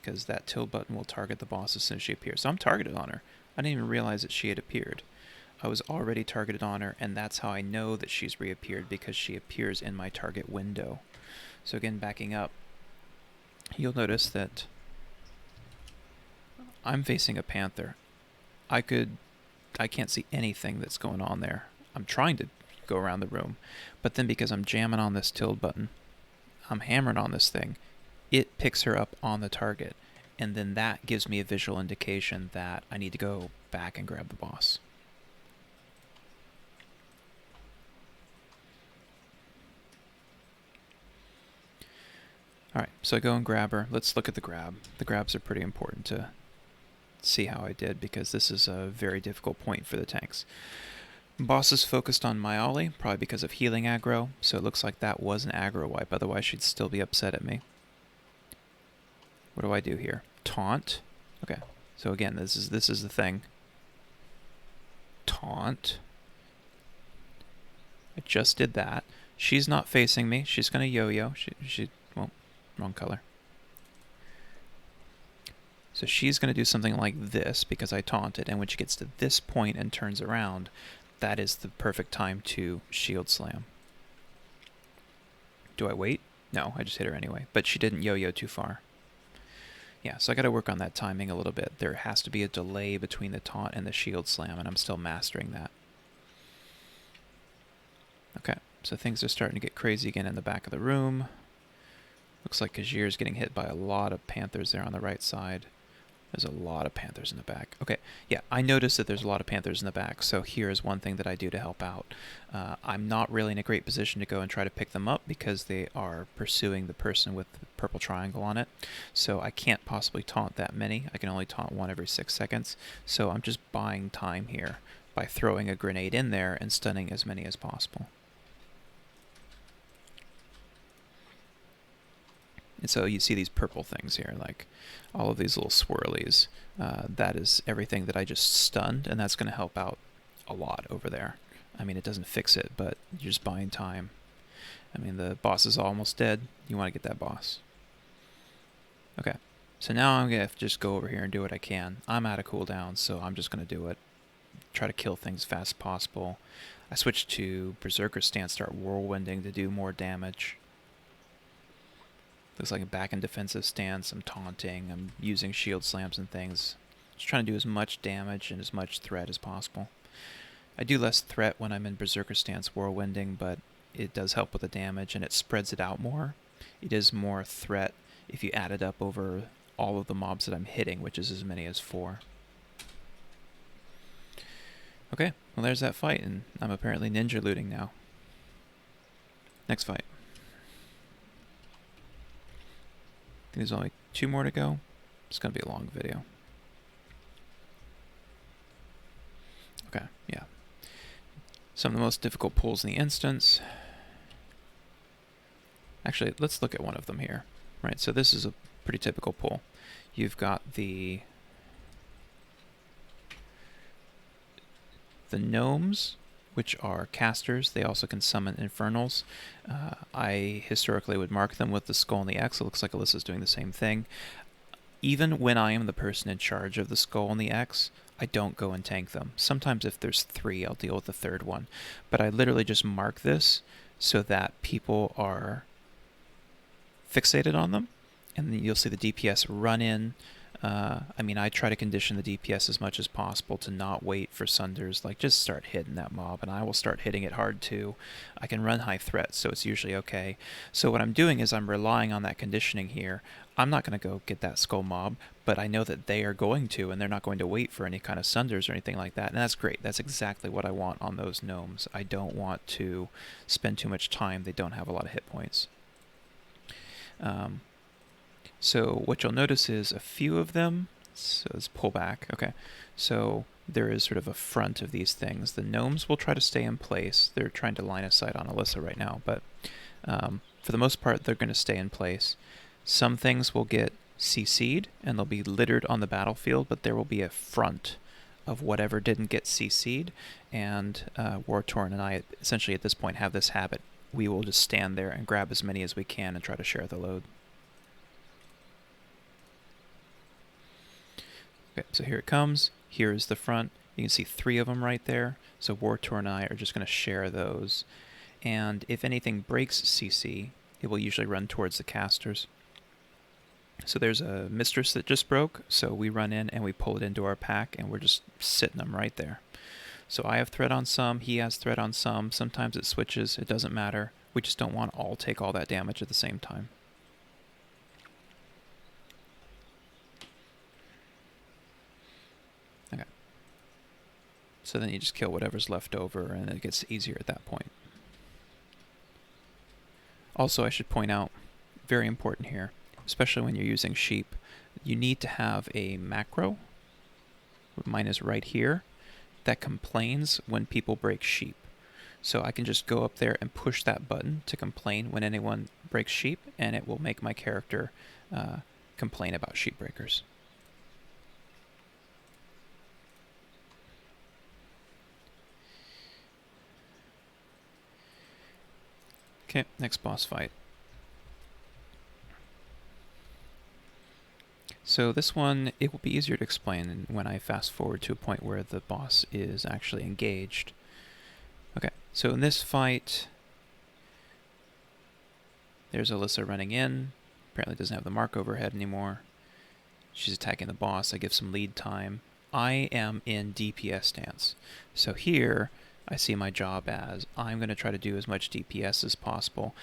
because that tilt button will target the boss as soon as she appears. So I'm targeted on her. I didn't even realize that she had appeared. I was already targeted on her, and that's how I know that she's reappeared, because she appears in my target window. So again, backing up, you'll notice that I'm facing a panther. I can't see anything that's going on there. I'm trying to go around the room, but then because I'm jamming on this tilt button, I'm hammering on this thing, it picks her up on the target, and then that gives me a visual indication that I need to go back and grab the boss. Alright, so I go and grab her. Let's look at the grab. The grabs are pretty important to see how I did, because this is a very difficult point for the tanks. Boss is focused on Myali, probably because of healing aggro, so it looks like that was an aggro wipe, otherwise she'd still be upset at me. What do I do here? Taunt. Okay, so again, this is the thing. Taunt. I just did that. She's not facing me. She's going to yo-yo. Well, wrong color. So she's going to do something like this because I taunted, and when she gets to this point and turns around, that is the perfect time to shield slam. Do I wait? No, I just hit her anyway, but she didn't yo-yo too far. Yeah, so I got to work on that timing a little bit. There has to be a delay between the taunt and the shield slam, and I'm still mastering that. Okay, so things are starting to get crazy again in the back of the room. Looks like Gahz'ranka's getting hit by a lot of panthers there on the right side. There's a lot of panthers in the back. Okay, yeah, I noticed that there's a lot of panthers in the back, so here's one thing that I do to help out. I'm not really in a great position to go and try to pick them up because they are pursuing the person with the purple triangle on it, so I can't possibly taunt that many. I can only taunt one every 6 seconds, so I'm just buying time here by throwing a grenade in there and stunning as many as possible. And so you see these purple things here, like all of these little swirlies. That is everything that I just stunned, and that's going to help out a lot over there. I mean, it doesn't fix it, but you're just buying time. I mean, the boss is almost dead. You want to get that boss. Okay, so now I'm going to just go over here and do what I can. I'm out of cooldown, so I'm just going to do it. Try to kill things as fast as possible. I switched to Berserker stance, start whirlwinding to do more damage. Looks like a back in defensive stance. I'm taunting. I'm using shield slams and things. Just trying to do as much damage and as much threat as possible. I do less threat when I'm in Berserker stance whirlwinding, but it does help with the damage and it spreads it out more. It is more threat if you add it up over all of the mobs that I'm hitting, which is as many as 4. Okay, well there's that fight, and I'm apparently ninja looting now. Next fight. I think there's only 2 more to go. It's going to be a long video. Okay, yeah. Some of the most difficult pulls in the instance. Actually, let's look at one of them here. Right, so this is a pretty typical pull. You've got the gnomes, which are casters. They also can summon infernals. I historically would mark them with the skull and the X. It looks like Alyssa's doing the same thing. Even when I am the person in charge of the skull and the X, I don't go and tank them. Sometimes if there's 3, I'll deal with the 3rd one. But I literally just mark this so that people are fixated on them, and then you'll see the DPS run in. I mean, I try to condition the DPS as much as possible to not wait for sunders. Like, just start hitting that mob, and I will start hitting it hard too. I can run high threat, so it's usually okay. So what I'm doing is I'm relying on that conditioning here. I'm not going to go get that skull mob, but I know that they are going to, and they're not going to wait for any kind of sunders or anything like that. And that's great. That's exactly what I want on those gnomes. I don't want to spend too much time. They don't have a lot of hit points. So what you'll notice is a few of them, so let's pull back, okay, so there is sort of a front of these things. The gnomes will try to stay in place. They're trying to line of sight on Alyssa right now, but for the most part they're going to stay in place. Some things will get CC'd and they'll be littered on the battlefield, but there will be a front of whatever didn't get CC'd, and Wartorn and I essentially at this point have this habit. We will just stand there and grab as many as we can and try to share the load. Okay, so here it comes. Here is the front. You can see 3 of them right there. So Wartor and I are just going to share those. And if anything breaks CC, it will usually run towards the casters. So there's a Mistress that just broke, so we run in and we pull it into our pack, and we're just sitting them right there. So I have threat on some, he has threat on some. Sometimes it switches, it doesn't matter. We just don't want to all take all that damage at the same time. Okay. So then you just kill whatever's left over, and it gets easier at that point. Also, I should point out, very important here, especially when you're using sheep, you need to have a macro, mine is right here, that complains when people break sheep. So I can just go up there and push that button to complain when anyone breaks sheep, and it will make my character complain about sheep breakers. Okay, next boss fight. So this one, it will be easier to explain when I fast forward to a point where the boss is actually engaged. Okay, so in this fight, there's Alyssa running in. Apparently doesn't have the mark over her head anymore. She's attacking the boss. I give some lead time. I am in DPS stance. So here, I see my job as I'm going to try to do as much DPS as possible.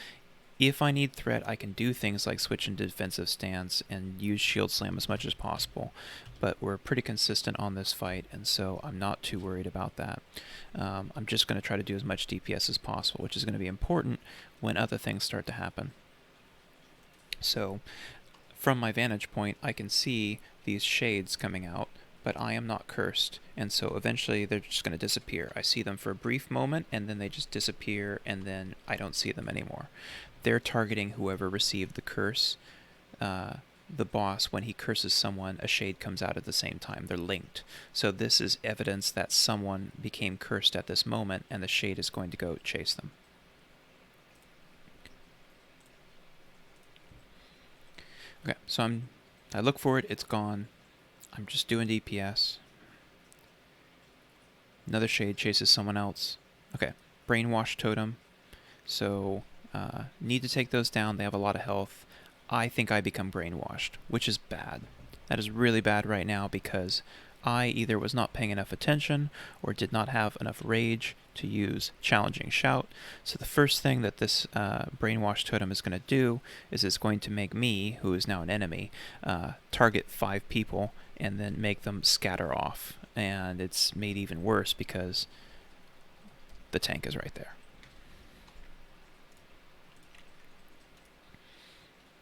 If I need threat, I can do things like switch into defensive stance and use shield slam as much as possible. But we're pretty consistent on this fight, and so I'm not too worried about that. I'm just going to try to do as much DPS as possible, which is going to be important when other things start to happen. So, from my vantage point, I can see these shades coming out, but I am not cursed, and so eventually they're just going to disappear. I see them for a brief moment, and then they just disappear, and then I don't see them anymore. They're targeting whoever received the curse. The boss, when he curses someone, a shade comes out at the same time. They're linked. So this is evidence that someone became cursed at this moment, and the shade is going to go chase them. Okay, so I look for it, it's gone. I'm just doing DPS. Another shade chases someone else. Okay, brainwash totem. So, need to take those down. They have a lot of health. I think I become brainwashed, which is bad. That is really bad right now because I either was not paying enough attention or did not have enough rage to use Challenging Shout. So the first thing that this brainwash totem is going to do is it's going to make me, who is now an enemy, target 5 people and then make them scatter off. And it's made even worse because the tank is right there.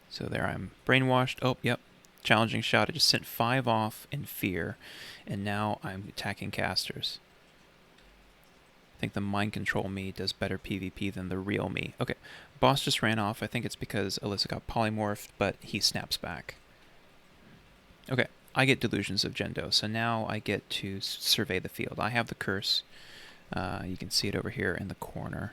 So there I'm brainwashed. Oh, yep. Challenging Shout. I just sent 5 off in fear, and now I'm attacking casters. I think the mind control me does better PvP than the real me. Okay, boss just ran off. I think it's because Alyssa got polymorphed, but he snaps back. Okay, I get Delusions of Jin'do, so now I get to survey the field. I have the curse. You can see it over here in the corner.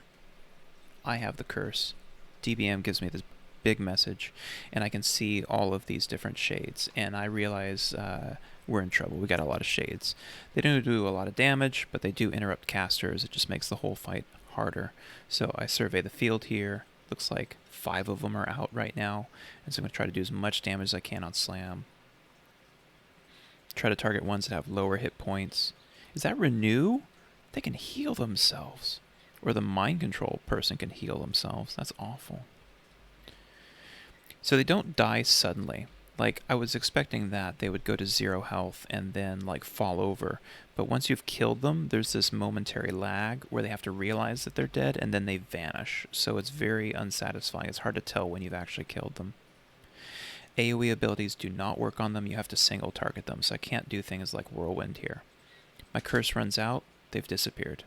I have the curse. DBM gives me this big message, and I can see all of these different shades, and I realize we're in trouble. We got a lot of shades. They don't do a lot of damage, but they do interrupt casters. It just makes the whole fight harder. So I survey the field here. Looks like 5 of them are out right now, and so I'm going to try to do as much damage as I can on slam. Try to target ones that have lower hit points. Is that renew? They can heal themselves. Or the mind control person can heal themselves. That's awful. So they don't die suddenly. Like, I was expecting that they would go to 0 health and then, like, fall over. But once you've killed them, there's this momentary lag where they have to realize that they're dead, and then they vanish. So it's very unsatisfying. It's hard to tell when you've actually killed them. AoE abilities do not work on them. You have to single target them, so I can't do things like Whirlwind here. My curse runs out. They've disappeared.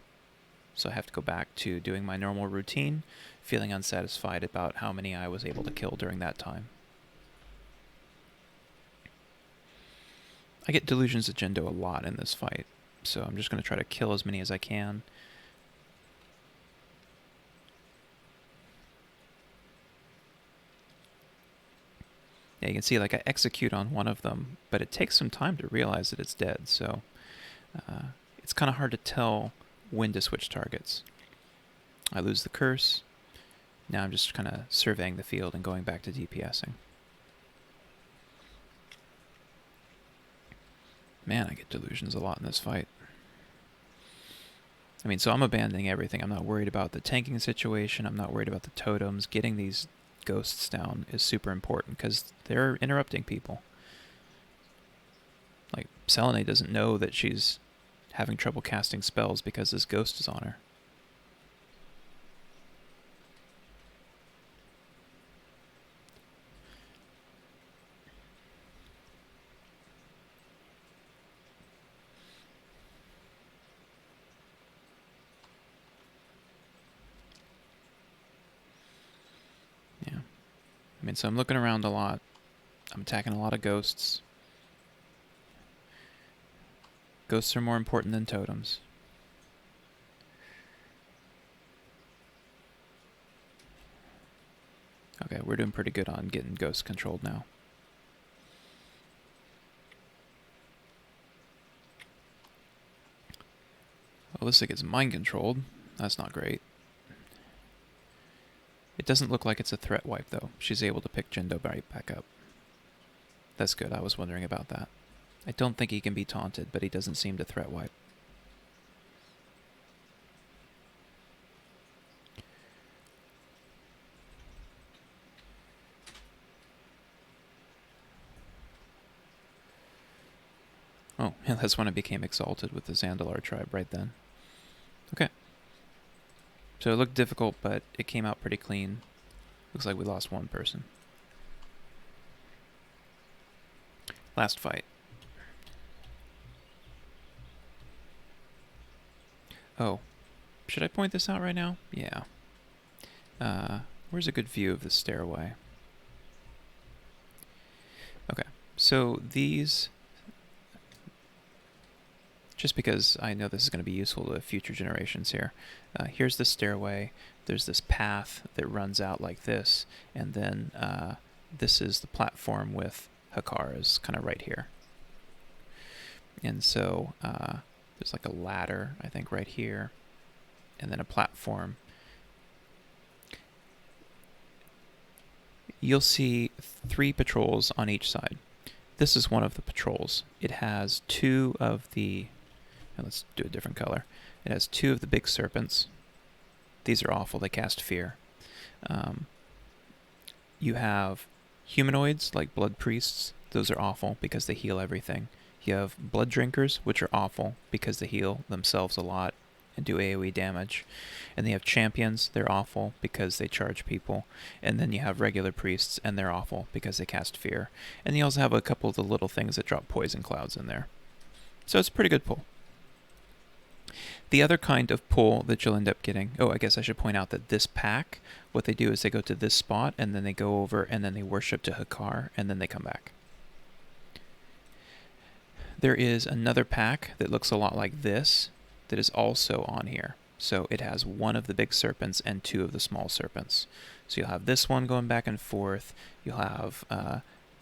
So I have to go back to doing my normal routine, feeling unsatisfied about how many I was able to kill during that time. I get Delusions of Jin'do a lot in this fight, so I'm just going to try to kill as many as I can. Yeah, you can see like I execute on one of them, but it takes some time to realize that it's dead, so it's kind of hard to tell when to switch targets. I lose the curse. Now I'm just kind of surveying the field and going back to DPSing. Man, I get delusions a lot in this fight. I mean, so I'm abandoning everything. I'm not worried about the tanking situation. I'm not worried about the totems. Getting these ghosts down is super important because they're interrupting people. Like, Selene doesn't know that she's having trouble casting spells because this ghost is on her. Yeah. I mean, so I'm looking around a lot. I'm attacking a lot of ghosts. Ghosts are more important than totems. Okay, we're doing pretty good on getting ghosts controlled now. Well, this thing is mind controlled. That's not great. It doesn't look like it's a threat wipe, though. She's able to pick Jin'do right back up. That's good. I was wondering about that. I don't think he can be taunted, but he doesn't seem to threat wipe. Oh, yeah, that's when I became exalted with the Zandalar tribe right then. Okay. So it looked difficult, but it came out pretty clean. Looks like we lost one person. Last fight. Oh, should I point this out right now? Yeah. Where's a good view of the stairway? Okay, so these, just because I know this is going to be useful to future generations here, here's the stairway. There's this path that runs out like this, and then this is the platform with Hakkar is kind of right here. And so there's like a ladder, I think, right here, and then a platform. You'll see 3 patrols on each side. This is one of the patrols. It has 2 of the... let's do a different color. It has 2 of the big serpents. These are awful. They cast fear. You have humanoids, like blood priests. Those are awful because they heal everything. You have blood drinkers, which are awful because they heal themselves a lot and do AoE damage. And they have champions. They're awful because they charge people. And then you have regular priests, and they're awful because they cast fear. And you also have a couple of the little things that drop poison clouds in there. So it's a pretty good pull. The other kind of pull that you'll end up getting... Oh, I guess I should point out that this pack, what they do is they go to this spot, and then they go over, and then they worship to Hakkar, and then they come back. There is another pack that looks a lot like this that is also on here. So it has 1 of the big serpents and 2 of the small serpents. So you'll have this one going back and forth. You'll have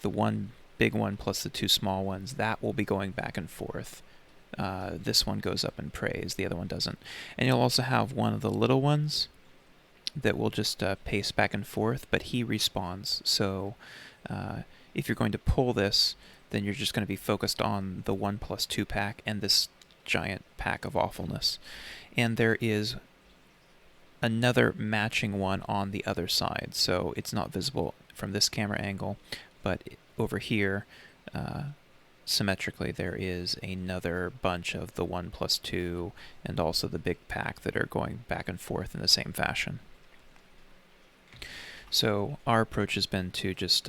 the one big one plus the 2 small ones. That will be going back and forth. This one goes up and prays. The other one doesn't. And you'll also have one of the little ones that will just pace back and forth, but he respawns. So if you're going to pull this, then you're just going to be focused on the 1+2 pack and this giant pack of awfulness. And there is another matching one on the other side, so it's not visible from this camera angle, but over here, symmetrically, there is another bunch of the 1+2 and also the big pack that are going back and forth in the same fashion. So our approach has been to just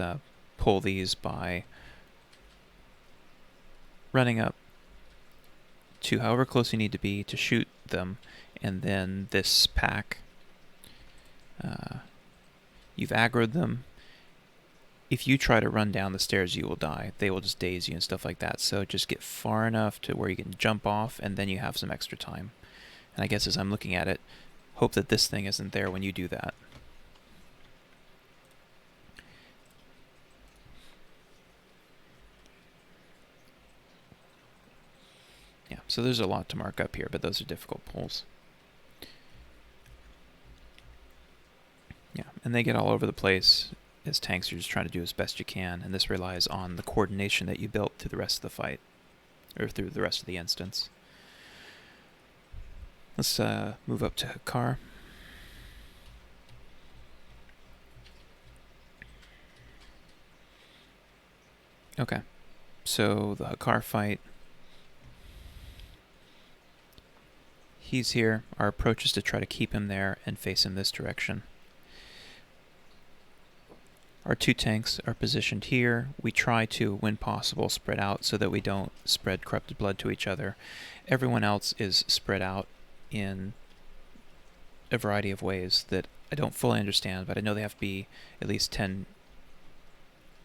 pull these by running up to however close you need to be to shoot them, and then this pack, you've aggroed them. If you try to run down the stairs, you will die. They will just daze you and stuff like that. So just get far enough to where you can jump off, and then you have some extra time. And I guess as I'm looking at it, hope that this thing isn't there when you do that. So there's a lot to mark up here, but those are difficult pulls. Yeah, and they get all over the place. As tanks, you're just trying to do as best you can, and this relies on the coordination that you built through the rest of the fight, or through the rest of the instance. Let's move up to Hakkar. Okay, so the Hakkar fight. He's here. Our approach is to try to keep him there and face him this direction. Our two tanks are positioned here. We try to, when possible, spread out so that we don't spread corrupted blood to each other. Everyone else is spread out in a variety of ways that I don't fully understand, but I know they have to be at least 10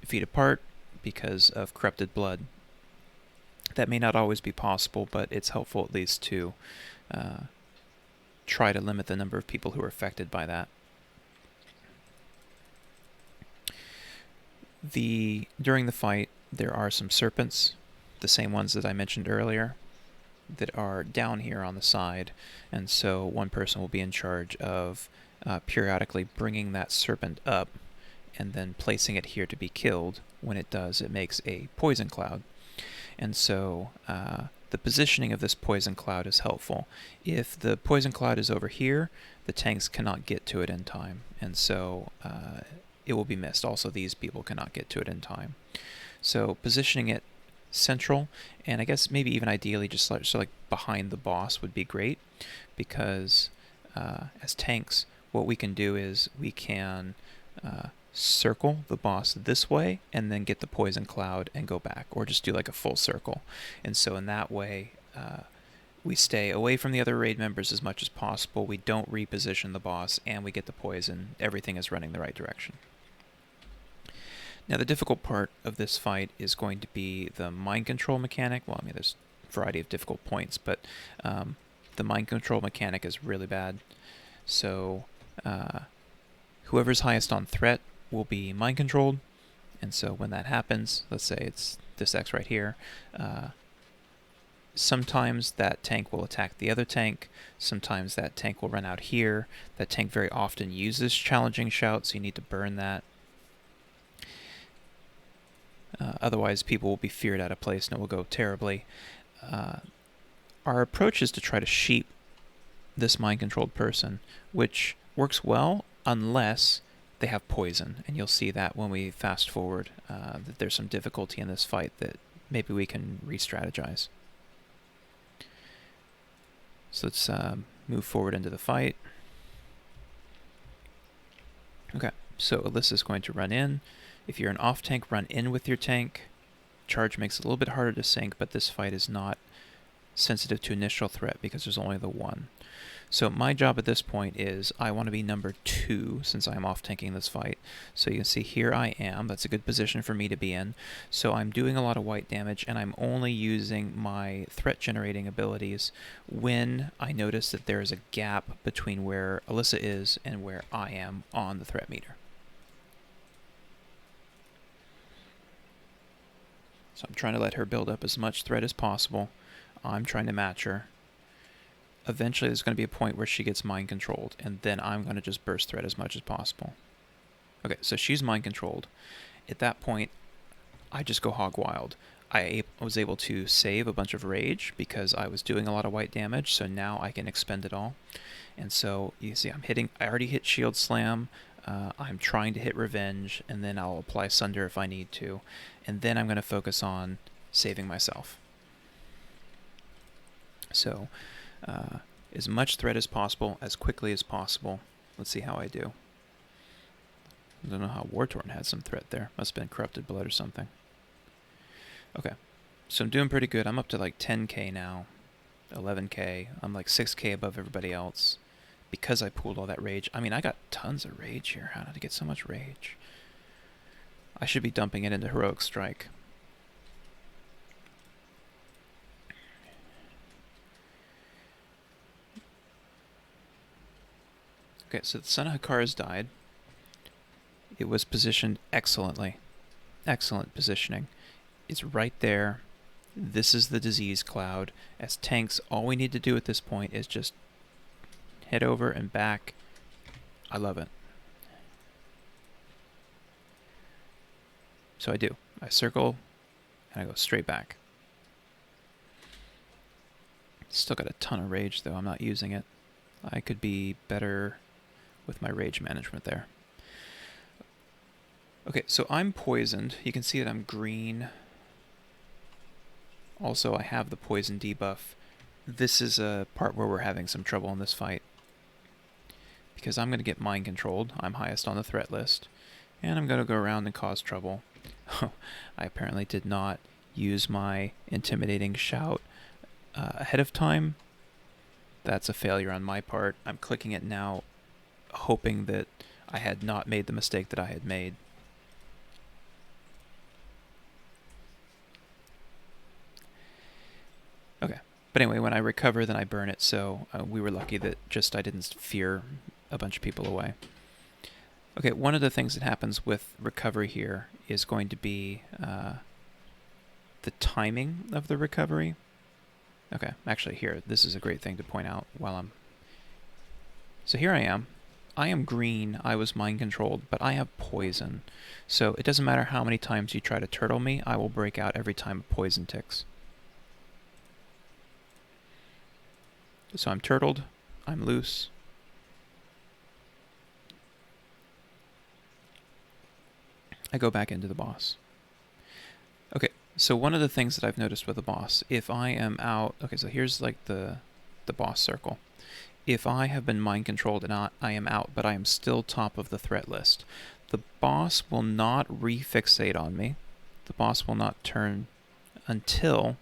feet apart because of corrupted blood. That may not always be possible, but it's helpful at least to try to limit the number of people who are affected by that. During the fight, there are some serpents, the same ones that I mentioned earlier, that are down here on the side, and so one person will be in charge of periodically bringing that serpent up and then placing it here to be killed. When it does, it makes a poison cloud, and so the positioning of this poison cloud is helpful. If the poison cloud is over here, the tanks cannot get to it in time, and so it will be missed. Also, these people cannot get to it in time. So positioning it central, and I guess maybe even ideally just like behind the boss would be great, because as tanks, what we can do is we can circle the boss this way and then get the poison cloud and go back, or just do like a full circle. And so in that way, we stay away from the other raid members as much as possible. We don't reposition the boss, and we get the poison. Everything is running the right direction. Now, the difficult part of this fight is going to be the mind control mechanic. Well, I mean, there's a variety of difficult points, but the mind control mechanic is really bad. So whoever's highest on threat will be mind controlled, and so when that happens, let's say it's this X right here, sometimes that tank will attack the other tank, sometimes that tank will run out here. That tank very often uses challenging shout, so you need to burn that. Otherwise, people will be feared out of place and it will go terribly. Our approach is to try to sheep this mind-controlled person, which works well unless they have poison. And you'll see that when we fast forward, that there's some difficulty in this fight that maybe we can re-strategize. So let's move forward into the fight. Okay, so Alyssa's going to run in. If you're an off-tank, run in with your tank. Charge makes it a little bit harder to sync, but this fight is not sensitive to initial threat because there's only the one. So my job at this point is I want to be number 2 since I'm off-tanking this fight. So you can see here I am. That's a good position for me to be in. So I'm doing a lot of white damage, and I'm only using my threat-generating abilities when I notice that there is a gap between where Alyssa is and where I am on the threat meter. So I'm trying to let her build up as much threat as possible. I'm trying to match her. Eventually there's going to be a point where she gets mind controlled, and then I'm going to just burst threat as much as possible. Okay, so she's mind controlled. At that point, I just go hog wild. I was able to save a bunch of rage because I was doing a lot of white damage, so now I can expend it all. And so you see I already hit shield slam. I'm trying to hit revenge, and then I'll apply sunder if I need to. And then I'm going to focus on saving myself. So as much threat as possible, as quickly as possible. Let's see how I do. I don't know how Wartorn had some threat there. Must have been corrupted blood or something. Okay, so I'm doing pretty good. I'm up to like 10k now, 11k. I'm like 6k above everybody else because I pooled all that rage. I mean, I got tons of rage here. How did I get so much rage? I should be dumping it into Heroic Strike. Okay, so the Son of Hakkar has died. It was positioned excellently. Excellent positioning. It's right there. This is the disease cloud. As tanks, all we need to do at this point is just head over and back. I love it. So I do. I circle, and I go straight back. Still got a ton of rage, though. I'm not using it. I could be better with my rage management there. Okay, so I'm poisoned. You can see that I'm green. Also, I have the poison debuff. This is a part where we're having some trouble in this fight, because I'm going to get mind controlled. I'm highest on the threat list, and I'm going to go around and cause trouble. I apparently did not use my intimidating shout ahead of time. That's a failure on my part. I'm clicking it now, hoping that I had not made the mistake that I had made. Okay, but anyway, when I recover, then I burn it, so we were lucky that just I didn't fear a bunch of people away. Okay, one of the things that happens with recovery here is going to be the timing of the recovery. Okay, actually here, this is a great thing to point out while I'm... So here I am. I am green, I was mind controlled, but I have poison. So it doesn't matter how many times you try to turtle me, I will break out every time a poison ticks. So I'm turtled, I'm loose. I go back into the boss. Okay, so one of the things that I've noticed with the boss, if I am out... Okay, so here's like the boss circle. If I have been mind controlled and I am out, but I am still top of the threat list, the boss will not refixate on me. The boss will not turn until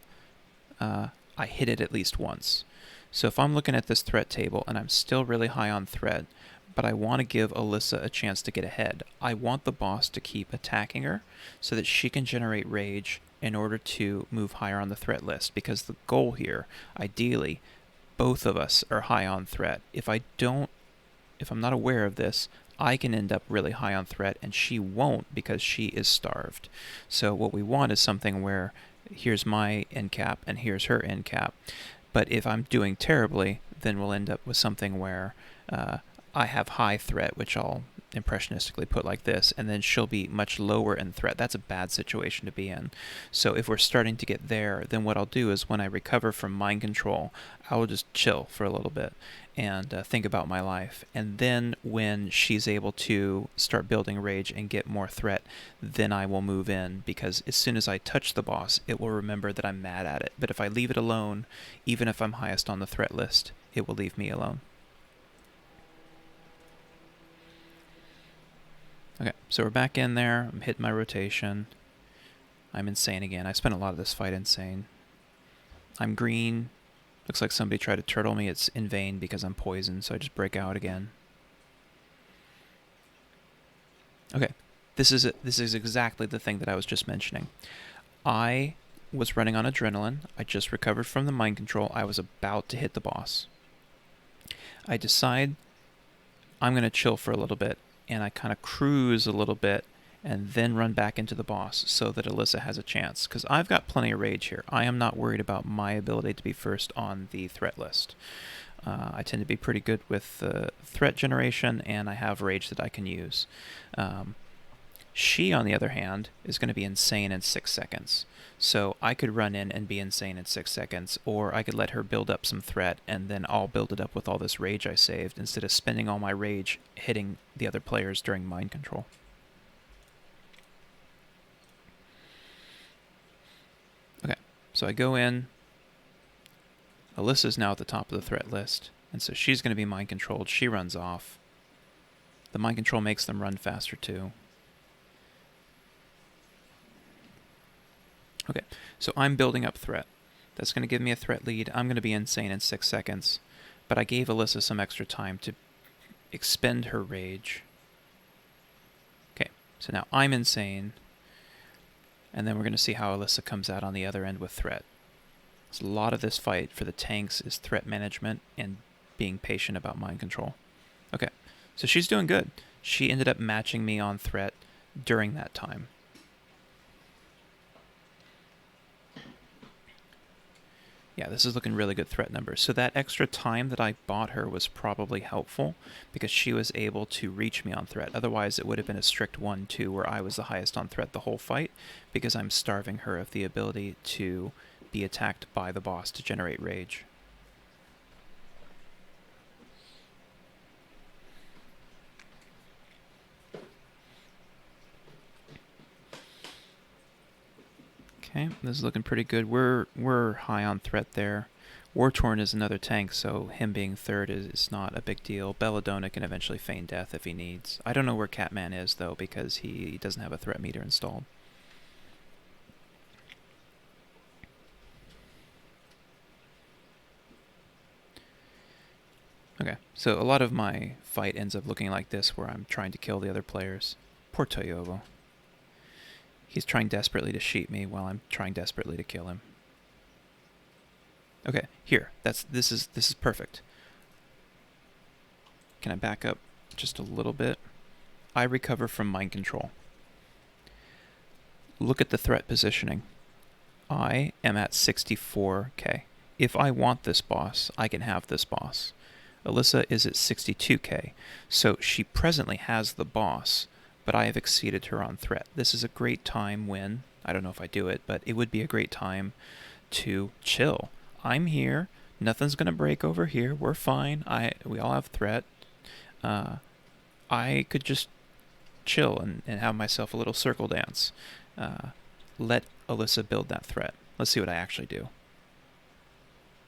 I hit it at least once. So if I'm looking at this threat table and I'm still really high on threat, but I want to give Alyssa a chance to get ahead, I want the boss to keep attacking her so that she can generate rage in order to move higher on the threat list, because the goal here, ideally, both of us are high on threat. If I'm not aware of this, I can end up really high on threat and she won't because she is starved. So what we want is something where here's my end cap and here's her end cap. But if I'm doing terribly, then we'll end up with something where I have high threat, which I'll impressionistically put like this, and then she'll be much lower in threat. That's a bad situation to be in. So if we're starting to get there, then what I'll do is when I recover from mind control, I will just chill for a little bit and think about my life. And then when she's able to start building rage and get more threat, then I will move in, because as soon as I touch the boss, it will remember that I'm mad at it. But if I leave it alone, even if I'm highest on the threat list, it will leave me alone. Okay, so we're back in there. I'm hitting my rotation. I'm insane again. I spent a lot of this fight insane. I'm green. Looks like somebody tried to turtle me. It's in vain because I'm poisoned, so I just break out again. Okay, this is exactly the thing that I was just mentioning. I was running on adrenaline. I just recovered from the mind control. I was about to hit the boss. I decide I'm going to chill for a little bit, and I kind of cruise a little bit and then run back into the boss so that Alyssa has a chance. Because I've got plenty of rage here. I am not worried about my ability to be first on the threat list. I tend to be pretty good with threat generation, and I have rage that I can use. She, on the other hand, is going to be insane in 6 seconds. So I could run in and be insane in 6 seconds, or I could let her build up some threat, and then I'll build it up with all this rage I saved, instead of spending all my rage hitting the other players during mind control. Okay, so I go in. Alyssa's now at the top of the threat list, and so she's going to be mind controlled. She runs off. The mind control makes them run faster too. Okay, so I'm building up threat. That's going to give me a threat lead. I'm going to be insane in 6 seconds. But I gave Alyssa some extra time to expend her rage. Okay, so now I'm insane. And then we're going to see how Alyssa comes out on the other end with threat. So a lot of this fight for the tanks is threat management and being patient about mind control. Okay, so she's doing good. She ended up matching me on threat during that time. Yeah, this is looking really good threat numbers. So that extra time that I bought her was probably helpful because she was able to reach me on threat. Otherwise, it would have been a strict 1-2 where I was the highest on threat the whole fight because I'm starving her of the ability to be attacked by the boss to generate rage. Okay, this is looking pretty good. We're high on threat there. War-Torn is another tank, so him being third is not a big deal. Belladonna can eventually feign death if he needs. I don't know where Catman is, though, because he doesn't have a threat meter installed. Okay, so a lot of my fight ends up looking like this, where I'm trying to kill the other players. Poor Toyovo. He's trying desperately to sheep me while I'm trying desperately to kill him. Okay, here. This is perfect. Can I back up just a little bit? I recover from mind control. Look at the threat positioning. I am at 64k. If I want this boss, I can have this boss. Alyssa is at 62k, so she presently has the boss, but I have exceeded her on threat. This is a great time when, I don't know if I do it, but it would be a great time to chill. I'm here. Nothing's going to break over here. We're fine. We all have threat. I could just chill and have myself a little circle dance. Let Alyssa build that threat. Let's see what I actually do.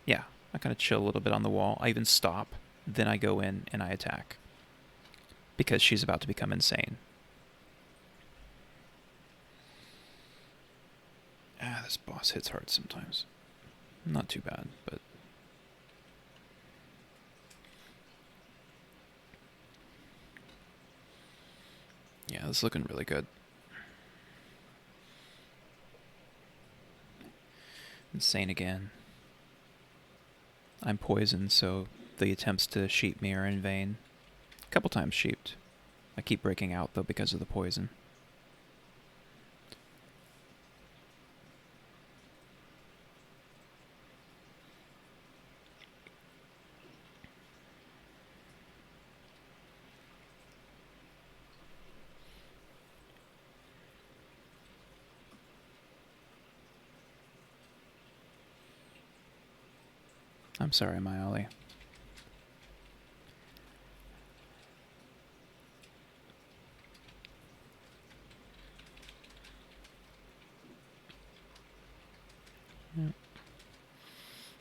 Yeah, I kind of chill a little bit on the wall. I even stop. Then I go in and I attack. Because she's about to become insane. This boss hits hard sometimes. Not too bad, but... yeah, this is looking really good. Insane again. I'm poisoned, so the attempts to sheep me are in vain. A couple times sheeped. I keep breaking out, though, because of the poison. I'm sorry, my Ollie.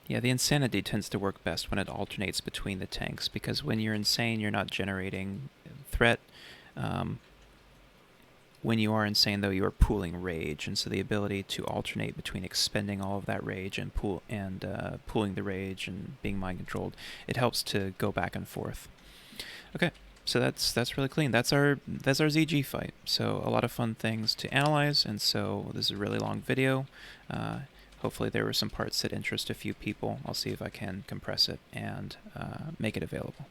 Yeah, the insanity tends to work best when it alternates between the tanks, because when you're insane, you're not generating threat. When you are insane, though, you are pooling rage, and so the ability to alternate between expending all of that rage and pooling the rage and being mind controlled, it helps to go back and forth. Okay, so that's really clean. That's our ZG fight. So a lot of fun things to analyze, and so this is a really long video. Hopefully there were some parts that interest a few people. I'll see if I can compress it and make it available.